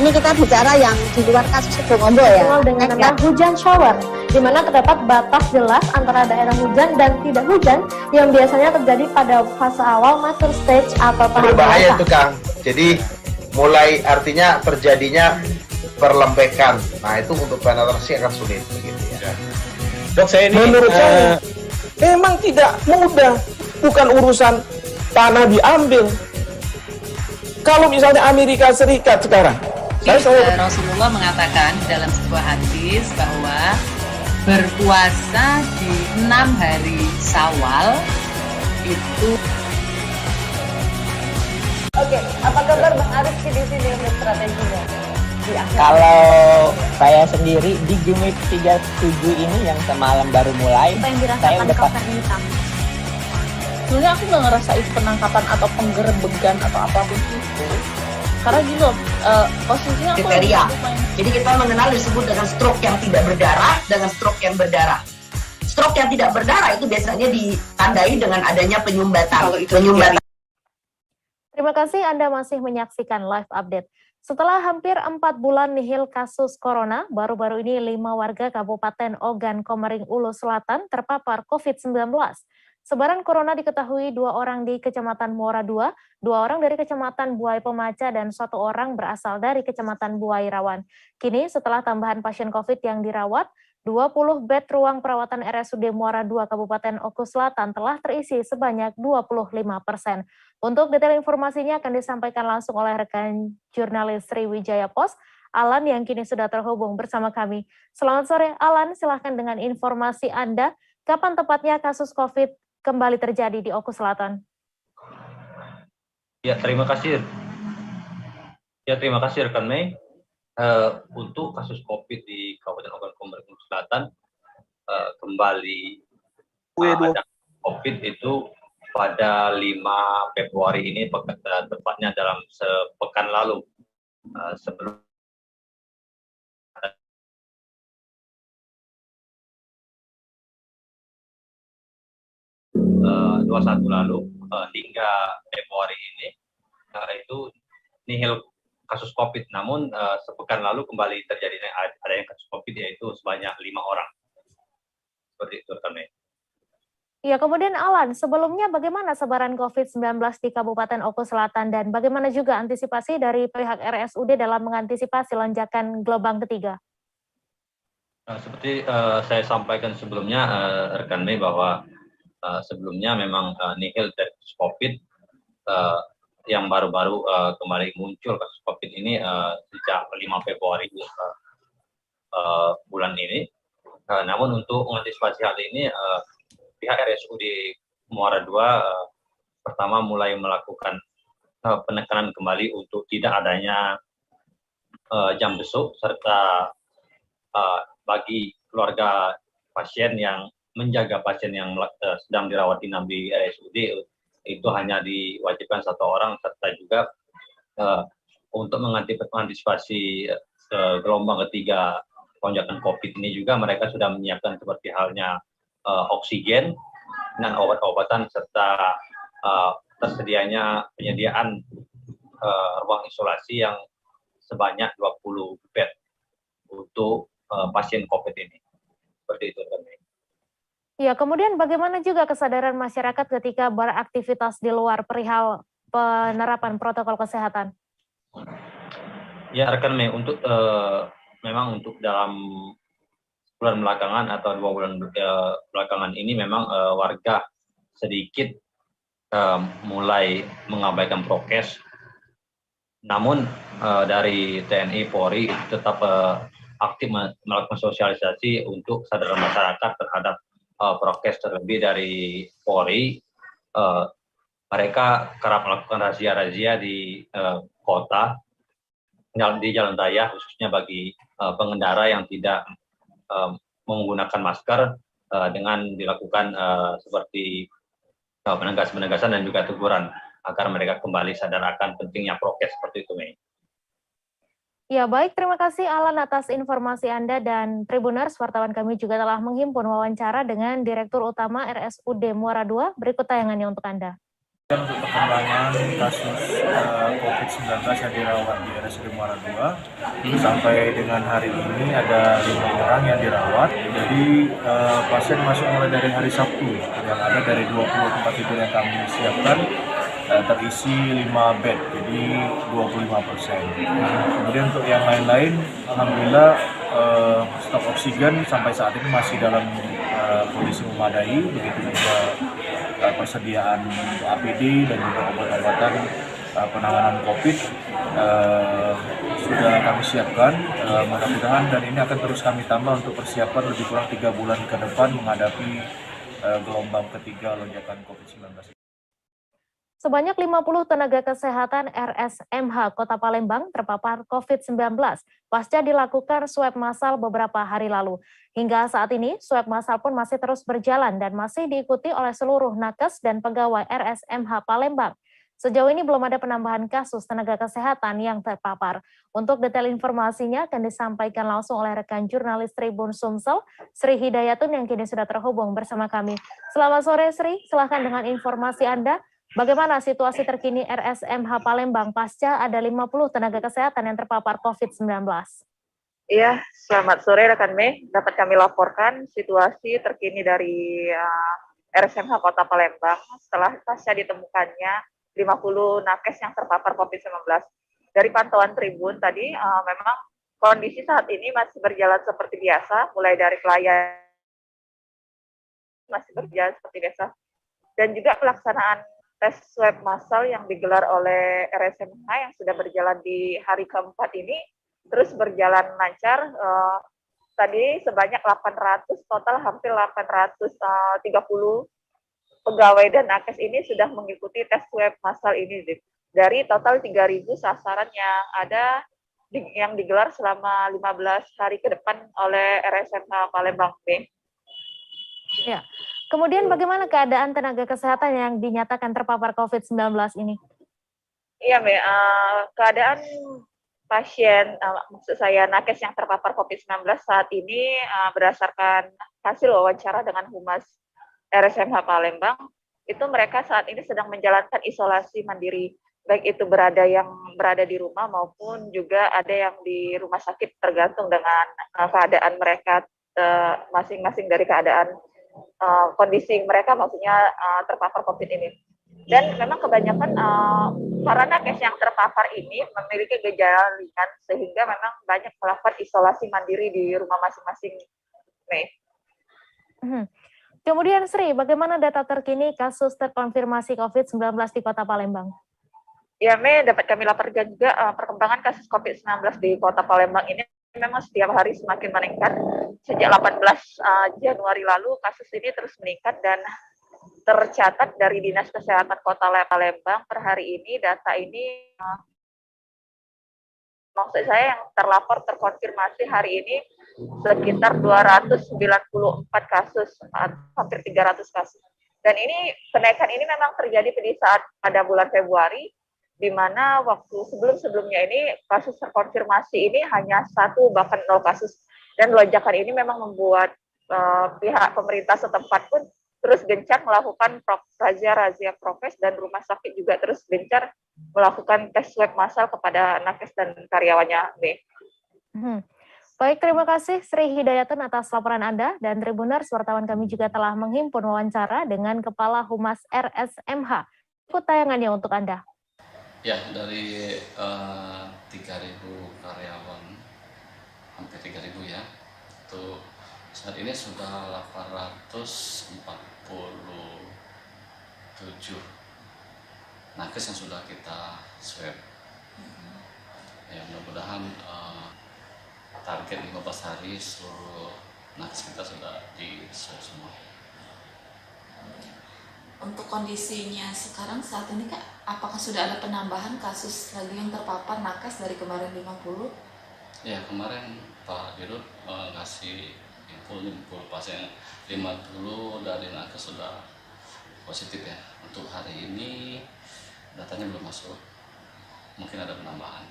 ini kita bicara yang di luar kasus Sebongombo ya. Dikenal dengan nama hujan shower, di mana terdapat batas jelas antara daerah hujan dan tidak hujan yang biasanya terjadi pada fase awal mature stage atau tahap Berbahaya dewasa. itu Kang. Jadi mulai artinya terjadinya perlembekan. Nah itu untuk penetrasi akan sulit. Gitu ya. Dok, saya ini menurut saya memang tidak mudah, bukan urusan tanah diambil. Kalau misalnya Amerika Serikat sekarang, Rasulullah mengatakan dalam sebuah hadis bahwa berpuasa di 6 hari Syawal itu. Oke, apa kabar Bang Arif di sini untuk strateginya? Kalau saya sendiri di Jumip 37 ini yang semalam baru mulai, saya udah Sebenarnya aku nggak ngerasa itu penangkapan atau penggerebegan atau apapun itu. Karena gitu, posisinya aku kriteria. Jadi kita mengenal disebut dengan stroke yang tidak berdarah dengan stroke yang berdarah. Stroke yang tidak berdarah itu biasanya ditandai dengan adanya penyumbatan. Kalau itu terjadi Terima kasih Anda masih menyaksikan live update. Setelah hampir 4 bulan nihil kasus corona, baru-baru ini 5 warga Kabupaten Ogan Komering Ulu Selatan terpapar COVID-19. Sebaran corona diketahui 2 orang di Kecamatan Muara II, 2 orang dari Kecamatan Buai Pemaca, dan 1 orang berasal dari Kecamatan Buai Rawan. Kini setelah tambahan pasien COVID yang dirawat, 20 bed ruang perawatan RSUD Muara II Kabupaten Oku Selatan telah terisi sebanyak 25%. Untuk detail informasinya akan disampaikan langsung oleh rekan jurnalis Sriwijaya Post, Alan, yang kini sudah terhubung bersama kami. Selamat sore, Alan. Silahkan dengan informasi Anda. Kapan tepatnya kasus COVID kembali terjadi di Oku Selatan? Ya, terima kasih. Terima kasih rekan Mei. Untuk kasus COVID di Kabupaten Ogan Komering Ulu Selatan kembali ada COVID itu pada 5 Februari ini, tepatnya dalam sepekan lalu, sebelum 21 lalu hingga Februari ini itu nihil kasus COVID. Namun sepekan lalu kembali terjadi adanya kasus COVID, yaitu sebanyak 5 orang. Seperti itu, rekan. Ya, kemudian Alan, sebelumnya bagaimana sebaran COVID-19 di Kabupaten Oku Selatan dan bagaimana juga antisipasi dari pihak RSUD dalam mengantisipasi lonjakan gelombang ketiga? Seperti saya sampaikan sebelumnya, rekan Mei, bahwa sebelumnya memang nihil dari kasus COVID yang baru-baru kembali muncul kasus COVID ini sejak 5 Februari bulan ini. Namun untuk mengantisipasi hal ini, pihak RSUD Muara II pertama mulai melakukan penekanan kembali untuk tidak adanya jam besuk, serta bagi keluarga pasien yang menjaga pasien yang sedang dirawat inap di RSUD itu hanya diwajibkan 1 orang, serta juga untuk mengantisipasi gelombang ketiga lonjakan COVID ini juga mereka sudah menyiapkan seperti halnya oksigen dan obat-obatan, serta tersedianya penyediaan ruang isolasi yang sebanyak 20 bed untuk pasien COVID ini. Seperti itu, kan. Ya, kemudian bagaimana juga kesadaran masyarakat ketika beraktivitas di luar perihal penerapan protokol kesehatan? Ya, rekan Mei, untuk memang untuk dalam bulan belakangan atau 2 bulan belakangan ini memang warga sedikit mulai mengabaikan prokes. Namun dari TNI Polri tetap aktif melakukan sosialisasi untuk kesadaran masyarakat terhadap prokes, terlebih dari Polri. Mereka kerap melakukan razia-razia di kota, di jalan raya, khususnya bagi pengendara yang tidak menggunakan masker, dengan dilakukan seperti penegasan dan juga teguran agar mereka kembali sadar akan pentingnya prokes, seperti itu, Mei. Ya, baik, terima kasih Alan atas informasi Anda, dan Tribuners, wartawan kami juga telah menghimpun wawancara dengan Direktur Utama RSUD Muara II. Berikut tayangannya untuk Anda. Untuk perkembangan kasus COVID-19 yang dirawat di RSUD Muara II, sampai dengan hari ini ada 5 orang yang dirawat. Jadi pasien masuk mulai dari hari Sabtu, yang ada dari 20 tempat tidur yang kami siapkan terisi 5 bed, jadi 25%. Kemudian untuk yang lain-lain, alhamdulillah stok oksigen sampai saat ini masih dalam kondisi memadai, begitu juga persediaan untuk APD dan juga obat-obatan penanganan COVID sudah kami siapkan, mudah-mudahan, dan ini akan terus kami tambah untuk persiapan lebih kurang 3 bulan ke depan menghadapi gelombang ketiga lonjakan COVID-19. Sebanyak 50 tenaga kesehatan RSMH Kota Palembang terpapar COVID-19 pasca dilakukan swab massal beberapa hari lalu. Hingga saat ini, swab massal pun masih terus berjalan dan masih diikuti oleh seluruh nakes dan pegawai RSMH Palembang. Sejauh ini belum ada penambahan kasus tenaga kesehatan yang terpapar. Untuk detail informasinya akan disampaikan langsung oleh rekan jurnalis Tribun Sumsel, Sri Hidayatun, yang kini sudah terhubung bersama kami. Selamat sore, Sri. Silahkan dengan informasi Anda. Bagaimana situasi terkini RSMH Palembang pasca ada 50 tenaga kesehatan yang terpapar COVID-19? Iya, selamat sore rekan Mei. Dapat kami laporkan situasi terkini dari RSMH Kota Palembang setelah pasca ditemukannya 50 nakes yang terpapar COVID-19. Dari pantauan Tribun tadi, memang kondisi saat ini masih berjalan seperti biasa, mulai dari pelayan masih berjalan seperti biasa, dan juga pelaksanaan tes swab massal yang digelar oleh RSMH yang sudah berjalan di hari keempat ini terus berjalan lancar. Tadi sebanyak 800, total hampir 830 pegawai dan nakes ini sudah mengikuti tes swab massal ini. Dari total 3.000 sasaran yang ada yang digelar selama 15 hari ke depan oleh RSMH Palembang. Ya. Kemudian bagaimana keadaan tenaga kesehatan yang dinyatakan terpapar COVID-19 ini? Iya, keadaan pasien, maksud saya nakes yang terpapar COVID-19 saat ini berdasarkan hasil wawancara dengan Humas RSMH Palembang, itu mereka saat ini sedang menjalankan isolasi mandiri, baik itu yang berada di rumah maupun juga ada yang di rumah sakit, tergantung dengan keadaan mereka masing-masing dari keadaan kondisi mereka, maksudnya terpapar COVID ini. Dan memang kebanyakan para nakes yang terpapar ini memiliki gejala ringan, sehingga memang banyak melakukan isolasi mandiri di rumah masing-masing. Kemudian Sri, bagaimana data terkini kasus terkonfirmasi COVID-19 di Kota Palembang? Ya, dapat kami laporkan juga perkembangan kasus COVID-19 di Kota Palembang ini memang setiap hari semakin meningkat. Sejak 18 Januari lalu kasus ini terus meningkat, dan tercatat dari Dinas Kesehatan Kota Palembang per hari ini data ini maksud saya yang terlapor terkonfirmasi hari ini sekitar 294 kasus, hampir 300 kasus. Dan ini kenaikan ini memang terjadi pada bulan Februari, di mana waktu sebelum-sebelumnya ini kasus terkonfirmasi ini hanya 1 bahkan 0 kasus. Dan lonjakan ini memang membuat pihak pemerintah setempat pun terus gencar melakukan razia prokes, dan rumah sakit juga terus gencar melakukan tes swab massal kepada nakes dan karyawannya. Baik, terima kasih Sri Hidayatun atas laporan Anda, dan Tribuners, wartawan kami juga telah menghimpun wawancara dengan Kepala Humas RSMH. Ikut tayangannya untuk Anda. Ya, dari 3.000 karyawan, hampir 3.000 ya, itu saat ini sudah 847 nakes yang sudah kita swab. Ya, mudah-mudahan target 15 hari seluruh nakes kita sudah di swab semua. Untuk kondisinya sekarang saat ini Kak, apakah sudah ada penambahan kasus lagi yang terpapar nakes dari kemarin 50? Ya, kemarin Pak Dirut ngasih info pasien 50 dari nakes sudah positif ya. Untuk hari ini datanya belum masuk, mungkin ada penambahan.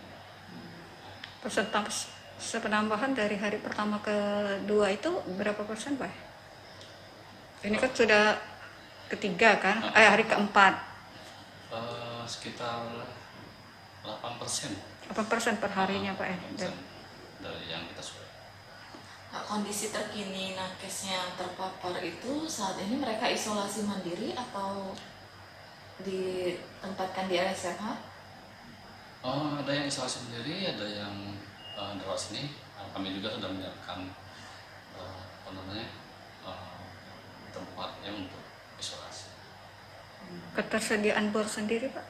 Persentase penambahan dari hari pertama ke 2 itu berapa persen Pak? Ini kan sudah ketiga kan, hari keempat. Sekitar 8%. 8% per harinya Pak. Dari yang kita sudah. Nah, kondisi terkini nakes yang terpapar itu saat ini mereka isolasi mandiri atau ditempatkan di RSMH? Ada yang isolasi mandiri, ada yang dirawat sini. Kami juga sudah menyiapkan tempatnya untuk isolasi. Ketersediaan bor sendiri Pak?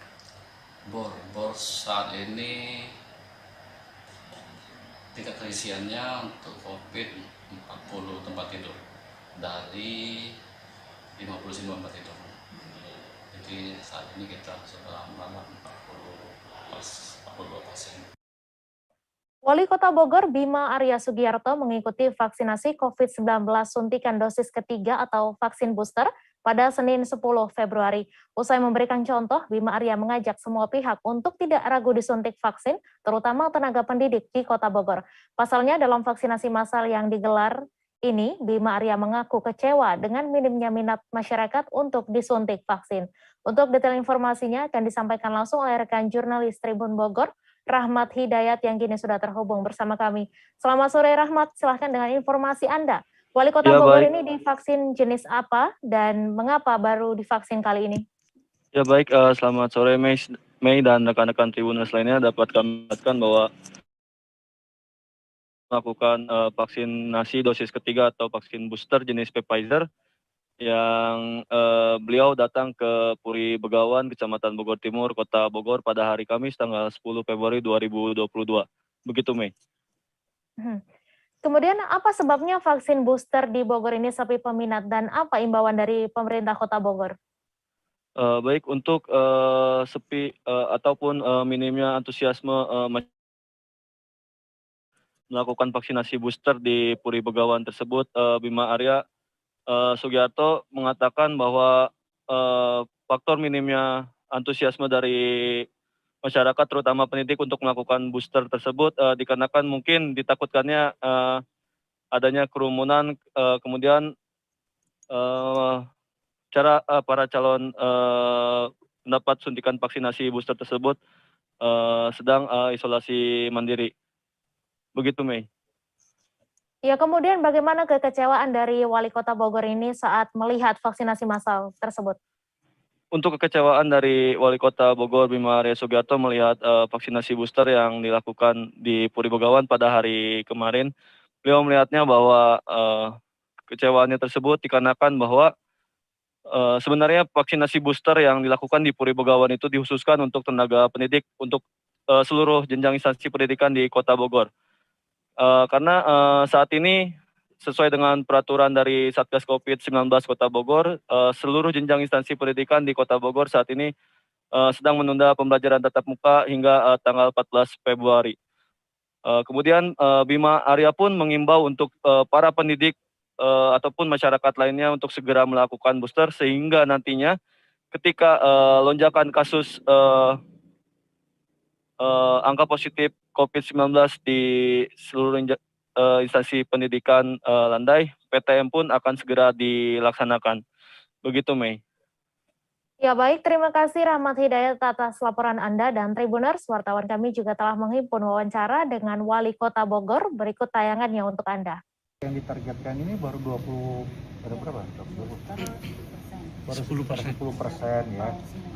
Bor saat ini tingkat keisiannya untuk COVID 40 tempat tidur dari 59 tempat tidur. Jadi saat ini kita sudah merawat 42 pasien. Wali Kota Bogor Bima Arya Sugiarto mengikuti vaksinasi COVID-19 suntikan dosis ketiga atau vaksin booster pada Senin 10 Februari. Usai memberikan contoh, Bima Arya mengajak semua pihak untuk tidak ragu disuntik vaksin, terutama tenaga pendidik di Kota Bogor. Pasalnya dalam vaksinasi massal yang digelar ini, Bima Arya mengaku kecewa dengan minimnya minat masyarakat untuk disuntik vaksin. Untuk detail informasinya akan disampaikan langsung oleh rekan jurnalis Tribun Bogor, Rahmat Hidayat yang kini sudah terhubung bersama kami. Selamat sore Rahmat, silahkan dengan informasi Anda. Wali Kota Bogor ini divaksin jenis apa dan mengapa baru divaksin kali ini? Ya baik, selamat sore Mei dan rekan-rekan Tribuners lainnya. Dapat kami katakan bahwa melakukan vaksinasi dosis ketiga atau vaksin booster jenis Pfizer yang beliau datang ke Puri Begawan, Kecamatan Bogor Timur, Kota Bogor pada hari Kamis tanggal 10 Februari 2022. Begitu Mei. Kemudian apa sebabnya vaksin booster di Bogor ini sepi peminat dan apa imbauan dari pemerintah Kota Bogor? Baik, untuk sepi ataupun minimnya antusiasme melakukan vaksinasi booster di Puri Begawan tersebut, Bima Arya Sugiarto mengatakan bahwa faktor minimnya antusiasme dari masyarakat terutama pendidik untuk melakukan booster tersebut dikarenakan mungkin ditakutkannya adanya kerumunan, kemudian para calon mendapat suntikan vaksinasi booster tersebut sedang isolasi mandiri. Begitu Mei. Ya, kemudian bagaimana kekecewaan dari Wali Kota Bogor ini saat melihat vaksinasi massal tersebut? Untuk kekecewaan dari Wali Kota Bogor Bima Arya Sugiarto melihat vaksinasi booster yang dilakukan di Puri Begawan pada hari kemarin, beliau melihatnya bahwa kekecewaannya tersebut dikarenakan bahwa sebenarnya vaksinasi booster yang dilakukan di Puri Begawan itu dikhususkan untuk tenaga pendidik untuk seluruh jenjang instansi pendidikan di Kota Bogor. Karena saat ini sesuai dengan peraturan dari Satgas COVID-19 Kota Bogor, seluruh jenjang instansi pendidikan di Kota Bogor saat ini sedang menunda pembelajaran tatap muka hingga tanggal 14 Februari. Kemudian Bima Arya pun mengimbau untuk para pendidik ataupun masyarakat lainnya untuk segera melakukan booster sehingga nantinya ketika lonjakan kasus angka positif COVID-19 di seluruh instansi pendidikan landai, PTM pun akan segera dilaksanakan. Begitu Mei. Ya baik, terima kasih Rahmat Hidayat atas laporan Anda dan Tribuners. Wartawan kami juga telah menghimpun wawancara dengan Wali Kota Bogor. Berikut tayangannya untuk Anda. Yang ditargetkan ini baru 20, berapa? 10% ya.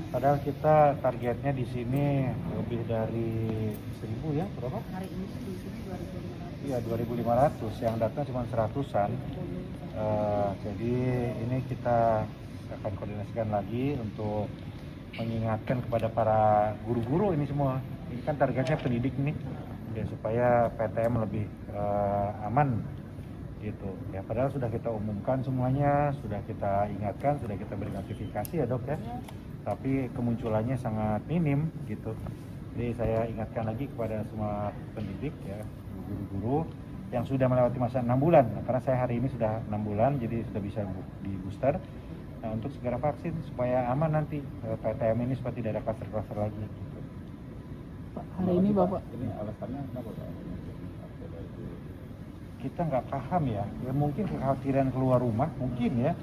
Padahal kita targetnya di sini lebih dari 1000 ya, berapa? Hari ini di sini 2.500. Iya, 2.500, yang datang cuma 100-an. Jadi ini kita akan koordinasikan lagi untuk mengingatkan kepada para guru-guru ini semua. Ini kan targetnya pendidik nih, ya, supaya PTM lebih aman gitu. Ya, padahal sudah kita umumkan semuanya, sudah kita ingatkan, sudah kita beri notifikasi ya Dok ya. Tapi kemunculannya sangat minim gitu. Jadi saya ingatkan lagi kepada semua pendidik ya, guru-guru yang sudah melewati masa 6 bulan. Nah, karena saya hari ini sudah 6 bulan, jadi sudah bisa di booster. Nah, untuk segera vaksin supaya aman nanti PTM ini supaya tidak ada kluster-kluster lagi. Gitu. Pak, hari ini Bapak ini alasannya kenapa Pak? Kita nggak paham ya. Mungkin kekhawatiran keluar rumah, mungkin ya.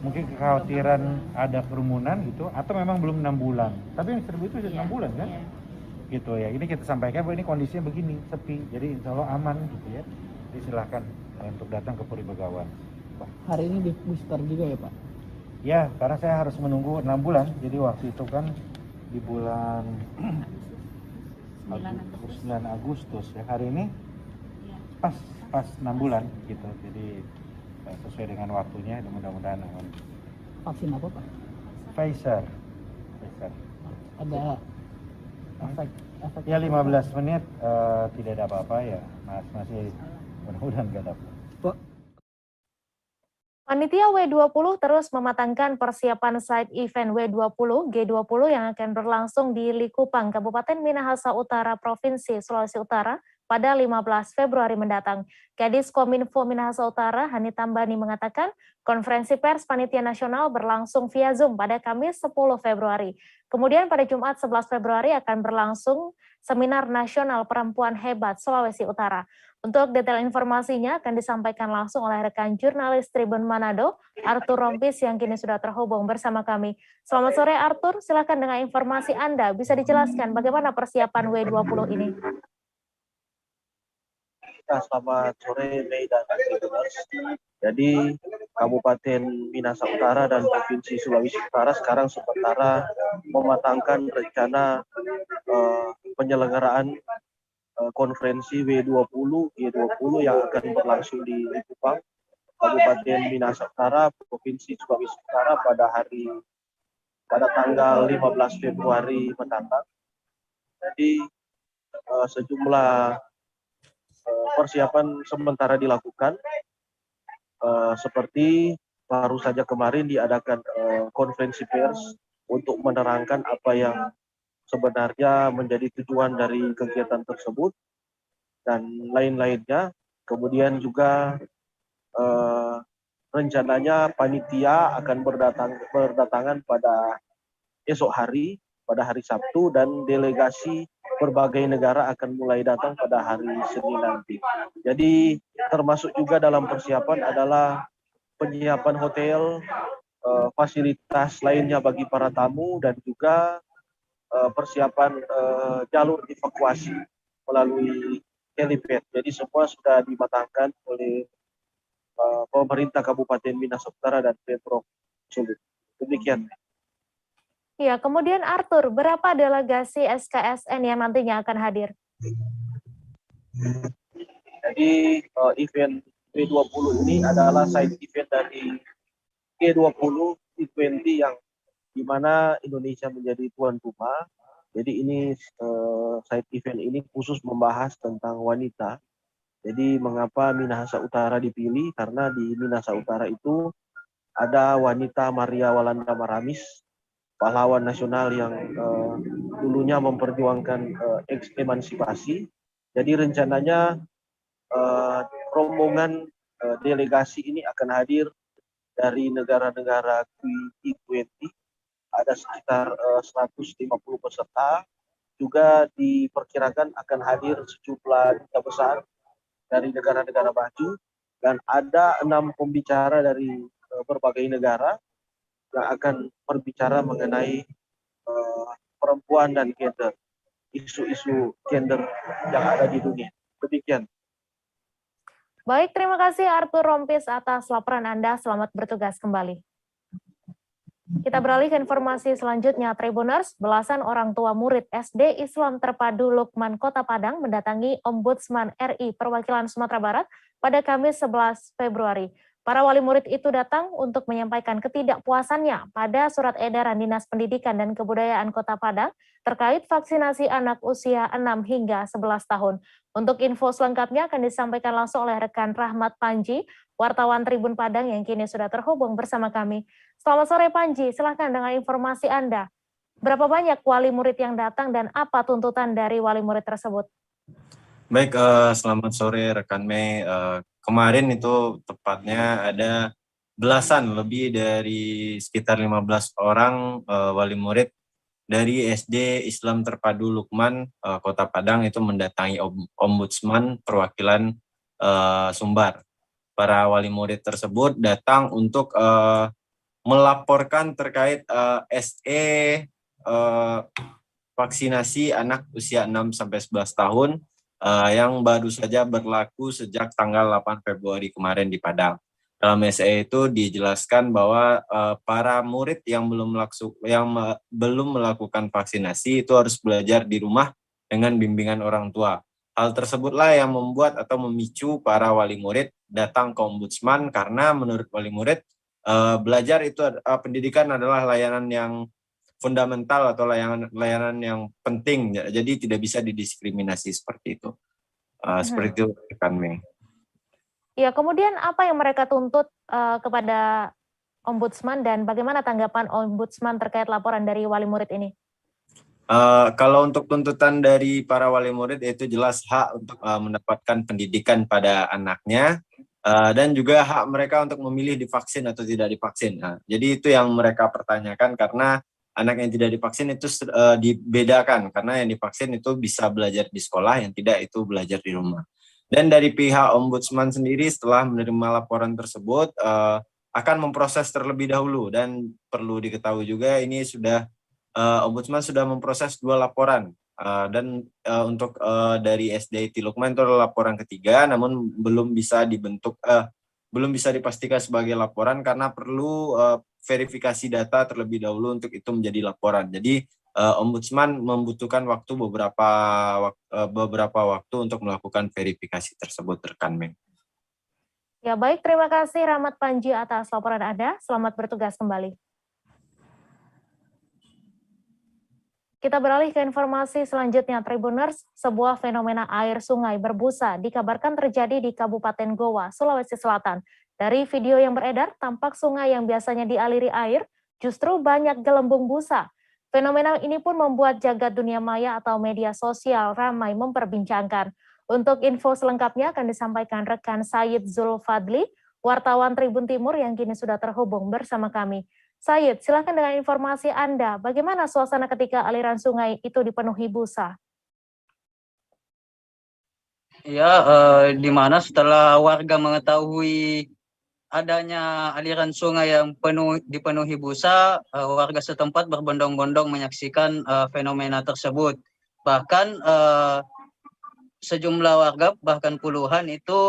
Mungkin kekhawatiran ada kerumunan gitu, atau memang belum 6 bulan. Tapi yang 1000 itu sudah 6 bulan kan? Gitu ya. Ini kita sampaikan bahwa ini kondisinya begini, sepi. Jadi insya Allah aman gitu ya. Jadi silahkan untuk datang ke Puri Begawan. Hari ini di booster juga ya Pak? Ya, karena saya harus menunggu 6 bulan. Jadi waktu itu kan di bulan 9 Agustus ya. Hari ini pas 6 bulan gitu. Jadi sesuai dengan waktunya, mudah-mudahan aman. Vaksin apa Pak? Pfizer. Ada efek ya 15 menit tidak ada apa-apa ya, masih mudah-mudahan nggak dapat. Panitia W20 terus mematangkan persiapan side event W20 G20 yang akan berlangsung di Likupang, Kabupaten Minahasa Utara, Provinsi Sulawesi Utara pada 15 Februari mendatang. Kadis Kominfo Minahasa Utara, Hani Tambani mengatakan, konferensi pers Panitia Nasional berlangsung via Zoom pada Kamis 10 Februari. Kemudian pada Jumat 11 Februari akan berlangsung Seminar Nasional Perempuan Hebat Sulawesi Utara. Untuk detail informasinya akan disampaikan langsung oleh rekan jurnalis Tribun Manado, Arthur Rompis yang kini sudah terhubung bersama kami. Selamat sore Arthur, silakan dengan informasi Anda. Bisa dijelaskan bagaimana persiapan W20 ini? Ya, selamat sore Mei dan Tribuners. Jadi Kabupaten Minahasa Utara dan Provinsi Sulawesi Utara sekarang sementara mematangkan rencana penyelenggaraan konferensi W20 G20 yang akan berlangsung di Likupang, Kabupaten Minahasa Utara, Provinsi Sulawesi Utara pada tanggal 15 Februari mendatang. Jadi sejumlah persiapan sementara dilakukan, seperti baru saja kemarin diadakan konferensi pers untuk menerangkan apa yang sebenarnya menjadi tujuan dari kegiatan tersebut dan lain-lainnya. Kemudian juga rencananya panitia akan berdatangan pada esok hari, pada hari Sabtu, dan delegasi berbagai negara akan mulai datang pada hari Senin nanti. Jadi termasuk juga dalam persiapan adalah penyiapan hotel, fasilitas lainnya bagi para tamu, dan juga persiapan jalur evakuasi melalui helipad. Jadi semua sudah dimatangkan oleh pemerintah Kabupaten Minahasa Utara dan Pemprov Sulut. Demikian. Ya, kemudian Arthur, berapa delegasi SKSN yang nantinya akan hadir? Jadi event W20 ini adalah side event dari G20 T20 yang di mana Indonesia menjadi tuan rumah. Jadi ini side event ini khusus membahas tentang wanita. Jadi mengapa Minahasa Utara dipilih? Karena di Minahasa Utara itu ada wanita Maria Walanda Maramis, pahlawan nasional yang dulunya memperjuangkan emansipasi. Jadi rencananya rombongan delegasi ini akan hadir dari negara-negara G20. Ada sekitar 150 peserta. Juga diperkirakan akan hadir sejumlah duta besar dari negara-negara maju, dan ada 6 pembicara dari berbagai negara yang akan berbicara mengenai perempuan dan gender, isu-isu gender yang ada di dunia. Demikian. Baik, terima kasih Arthur Rompis atas laporan Anda. Selamat bertugas kembali. Kita beralih ke informasi selanjutnya, Tribuners. Belasan orang tua murid SD Islam Terpadu Lukman Kota Padang mendatangi Ombudsman RI Perwakilan Sumatera Barat pada Kamis 11 Februari. Para wali murid itu datang untuk menyampaikan ketidakpuasannya pada surat edaran Dinas Pendidikan dan Kebudayaan Kota Padang terkait vaksinasi anak usia 6 hingga 11 tahun. Untuk info selengkapnya akan disampaikan langsung oleh rekan Rahmat Panji, wartawan Tribun Padang yang kini sudah terhubung bersama kami. Selamat sore Panji, silahkan dengan informasi Anda. Berapa banyak wali murid yang datang dan apa tuntutan dari wali murid tersebut? Baik, selamat sore rekan Mei. Kemarin itu tepatnya ada belasan, lebih dari sekitar 15 orang wali murid dari SD Islam Terpadu Lukman Kota Padang itu mendatangi Ombudsman Perwakilan Sumbar. Para wali murid tersebut datang untuk melaporkan terkait SE vaksinasi anak usia 6-11 tahun yang baru saja berlaku sejak tanggal 8 Februari kemarin di Padang. Dalam SE itu dijelaskan bahwa para murid yang belum melakukan vaksinasi itu harus belajar di rumah dengan bimbingan orang tua. Hal tersebutlah yang membuat atau memicu para wali murid datang ke Ombudsman, karena menurut wali murid belajar itu pendidikan adalah layanan yang fundamental atau layanan yang penting, jadi tidak bisa didiskriminasi seperti itu. Seperti itu kan, Mei. Ya, kemudian apa yang mereka tuntut kepada Ombudsman dan bagaimana tanggapan Ombudsman terkait laporan dari wali murid ini? Kalau untuk tuntutan dari para wali murid, itu jelas hak untuk mendapatkan pendidikan pada anaknya, dan juga hak mereka untuk memilih divaksin atau tidak divaksin. Nah, jadi itu yang mereka pertanyakan, karena anak yang tidak divaksin itu dibedakan, karena yang divaksin itu bisa belajar di sekolah, yang tidak itu belajar di rumah. Dan dari pihak Ombudsman sendiri setelah menerima laporan tersebut akan memproses terlebih dahulu, dan perlu diketahui juga ini sudah Ombudsman sudah memproses 2 laporan, dan untuk dari SDIT Lukman itu adalah laporan ketiga, namun belum bisa dipastikan sebagai laporan karena perlu verifikasi data terlebih dahulu untuk itu menjadi laporan. Jadi Ombudsman membutuhkan waktu beberapa waktu untuk melakukan verifikasi tersebut, rekan Meng. Ya baik, terima kasih Rahmat Panji atas laporan Anda. Selamat bertugas kembali. Kita beralih ke informasi selanjutnya, Tribuners. Sebuah fenomena air sungai berbusa dikabarkan terjadi di Kabupaten Goa, Sulawesi Selatan. Dari video yang beredar, tampak sungai yang biasanya dialiri air justru banyak gelembung busa. Fenomena ini pun membuat jagat dunia maya atau media sosial ramai memperbincangkan. Untuk info selengkapnya akan disampaikan rekan Said Zulfadli, wartawan Tribun Timur yang kini sudah terhubung bersama kami. Said, silakan dengan informasi Anda. Bagaimana suasana ketika aliran sungai itu dipenuhi busa? Ya, di mana setelah warga mengetahui adanya aliran sungai yang dipenuhi busa, warga setempat berbondong-bondong menyaksikan fenomena tersebut. Bahkan sejumlah warga, bahkan puluhan itu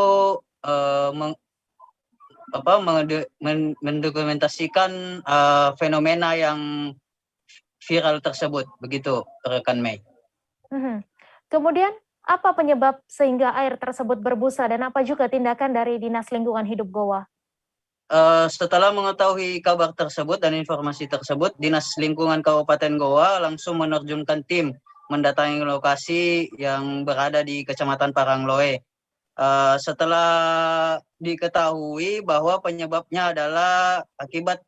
mendokumentasikan fenomena yang viral tersebut, begitu rekan Mei. Kemudian apa penyebab sehingga air tersebut berbusa dan apa juga tindakan dari Dinas Lingkungan Hidup Goa? Setelah mengetahui kabar tersebut dan informasi tersebut, Dinas Lingkungan Kabupaten Goa langsung menerjunkan tim mendatangi lokasi yang berada di Kecamatan Parangloe. Setelah diketahui bahwa penyebabnya adalah akibat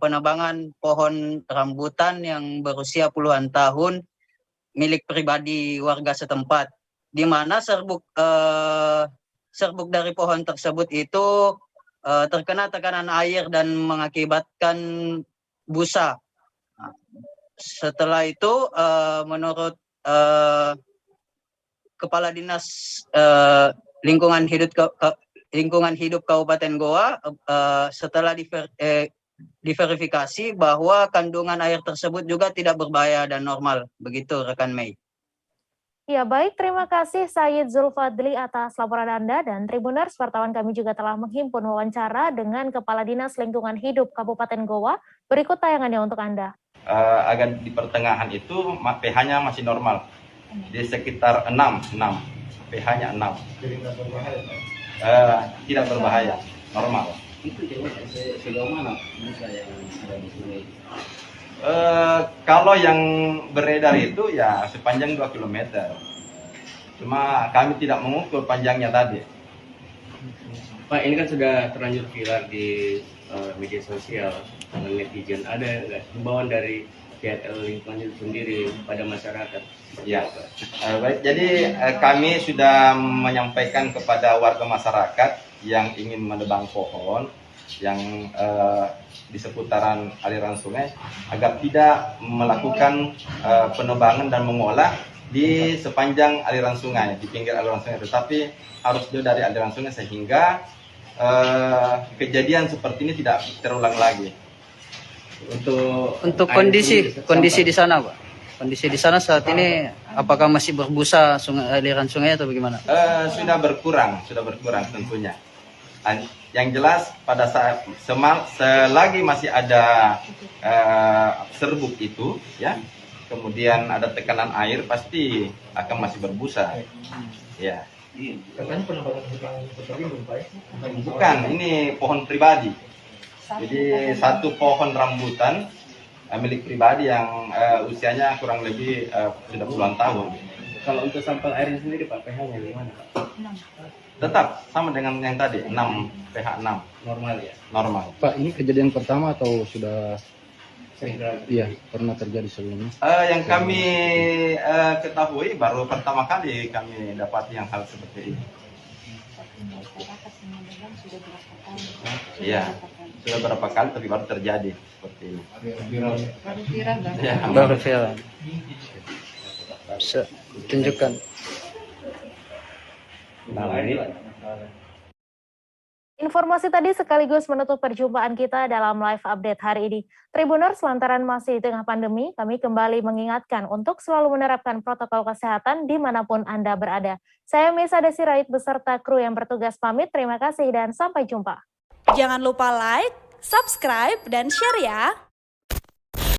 penebangan pohon rambutan yang berusia puluhan tahun milik pribadi warga setempat, di mana serbuk dari pohon tersebut itu terkena tekanan air dan mengakibatkan busa. Setelah itu menurut Kepala Dinas Lingkungan Hidup Kabupaten Goa, setelah diverifikasi bahwa kandungan air tersebut juga tidak berbahaya dan normal. Begitu rekan Mei. Ya baik, terima kasih Said Zulfadli atas laporan Anda, dan Tribuners, wartawan kami juga telah menghimpun wawancara dengan Kepala Dinas Lingkungan Hidup Kabupaten Goa. Berikut tayangannya untuk Anda. Agak di pertengahan itu pH-nya masih normal, di sekitar 6. pH-nya 6. Tidak berbahaya, normal. Itu sejauh mana busa yang ada di sungai? Kalau yang beredar itu ya sepanjang 2 km. Cuma kami tidak mengukur panjangnya tadi. Pak, ini kan sudah terlanjur viral di media sosial oleh netizen. Ada nggak himbauan dari pihak lingkungan itu sendiri pada masyarakat? Ya, baik. Jadi kami sudah menyampaikan kepada warga masyarakat yang ingin menebang pohon yang di seputaran aliran sungai agar tidak melakukan penebangan dan mengolah di sepanjang aliran sungai, di pinggir aliran sungai, tetapi harus jauh dari aliran sungai sehingga kejadian seperti ini tidak terulang lagi. Untuk kondisi di sana, Pak. Kondisi di sana saat ini apakah masih berbusa aliran sungai atau bagaimana? Sudah berkurang tentunya. Yang jelas pada saat selagi masih ada serbuk itu, ya, kemudian ada tekanan air, pasti akan masih berbusa. Ya. Katanya penebangan hutan terlindung, Pak? Bukan, ini pohon pribadi. Jadi satu pohon rambutan milik pribadi yang usianya kurang lebih sudah puluhan tahun. Kalau untuk sampel airnya sendiri, Pak, pH-nya gimana, Pak? Tetap sama dengan yang tadi, 6, pH 6. Normal ya? Normal. Pak, ini kejadian pertama atau sudah Iya, pernah terjadi sebelumnya. Yang kami ketahui baru pertama kali kami dapat yang hal seperti ini. Iya, sudah berapa kali tapi baru terjadi seperti ini. Baru viral. Bisa tunjukkan. Informasi tadi sekaligus menutup perjumpaan kita dalam live update hari ini. Tribuners, lantaran masih di tengah pandemi, kami kembali mengingatkan untuk selalu menerapkan protokol kesehatan dimanapun Anda berada. Saya Mesa Desirait beserta kru yang bertugas pamit. Terima kasih dan sampai jumpa. Jangan lupa like, subscribe, dan share ya.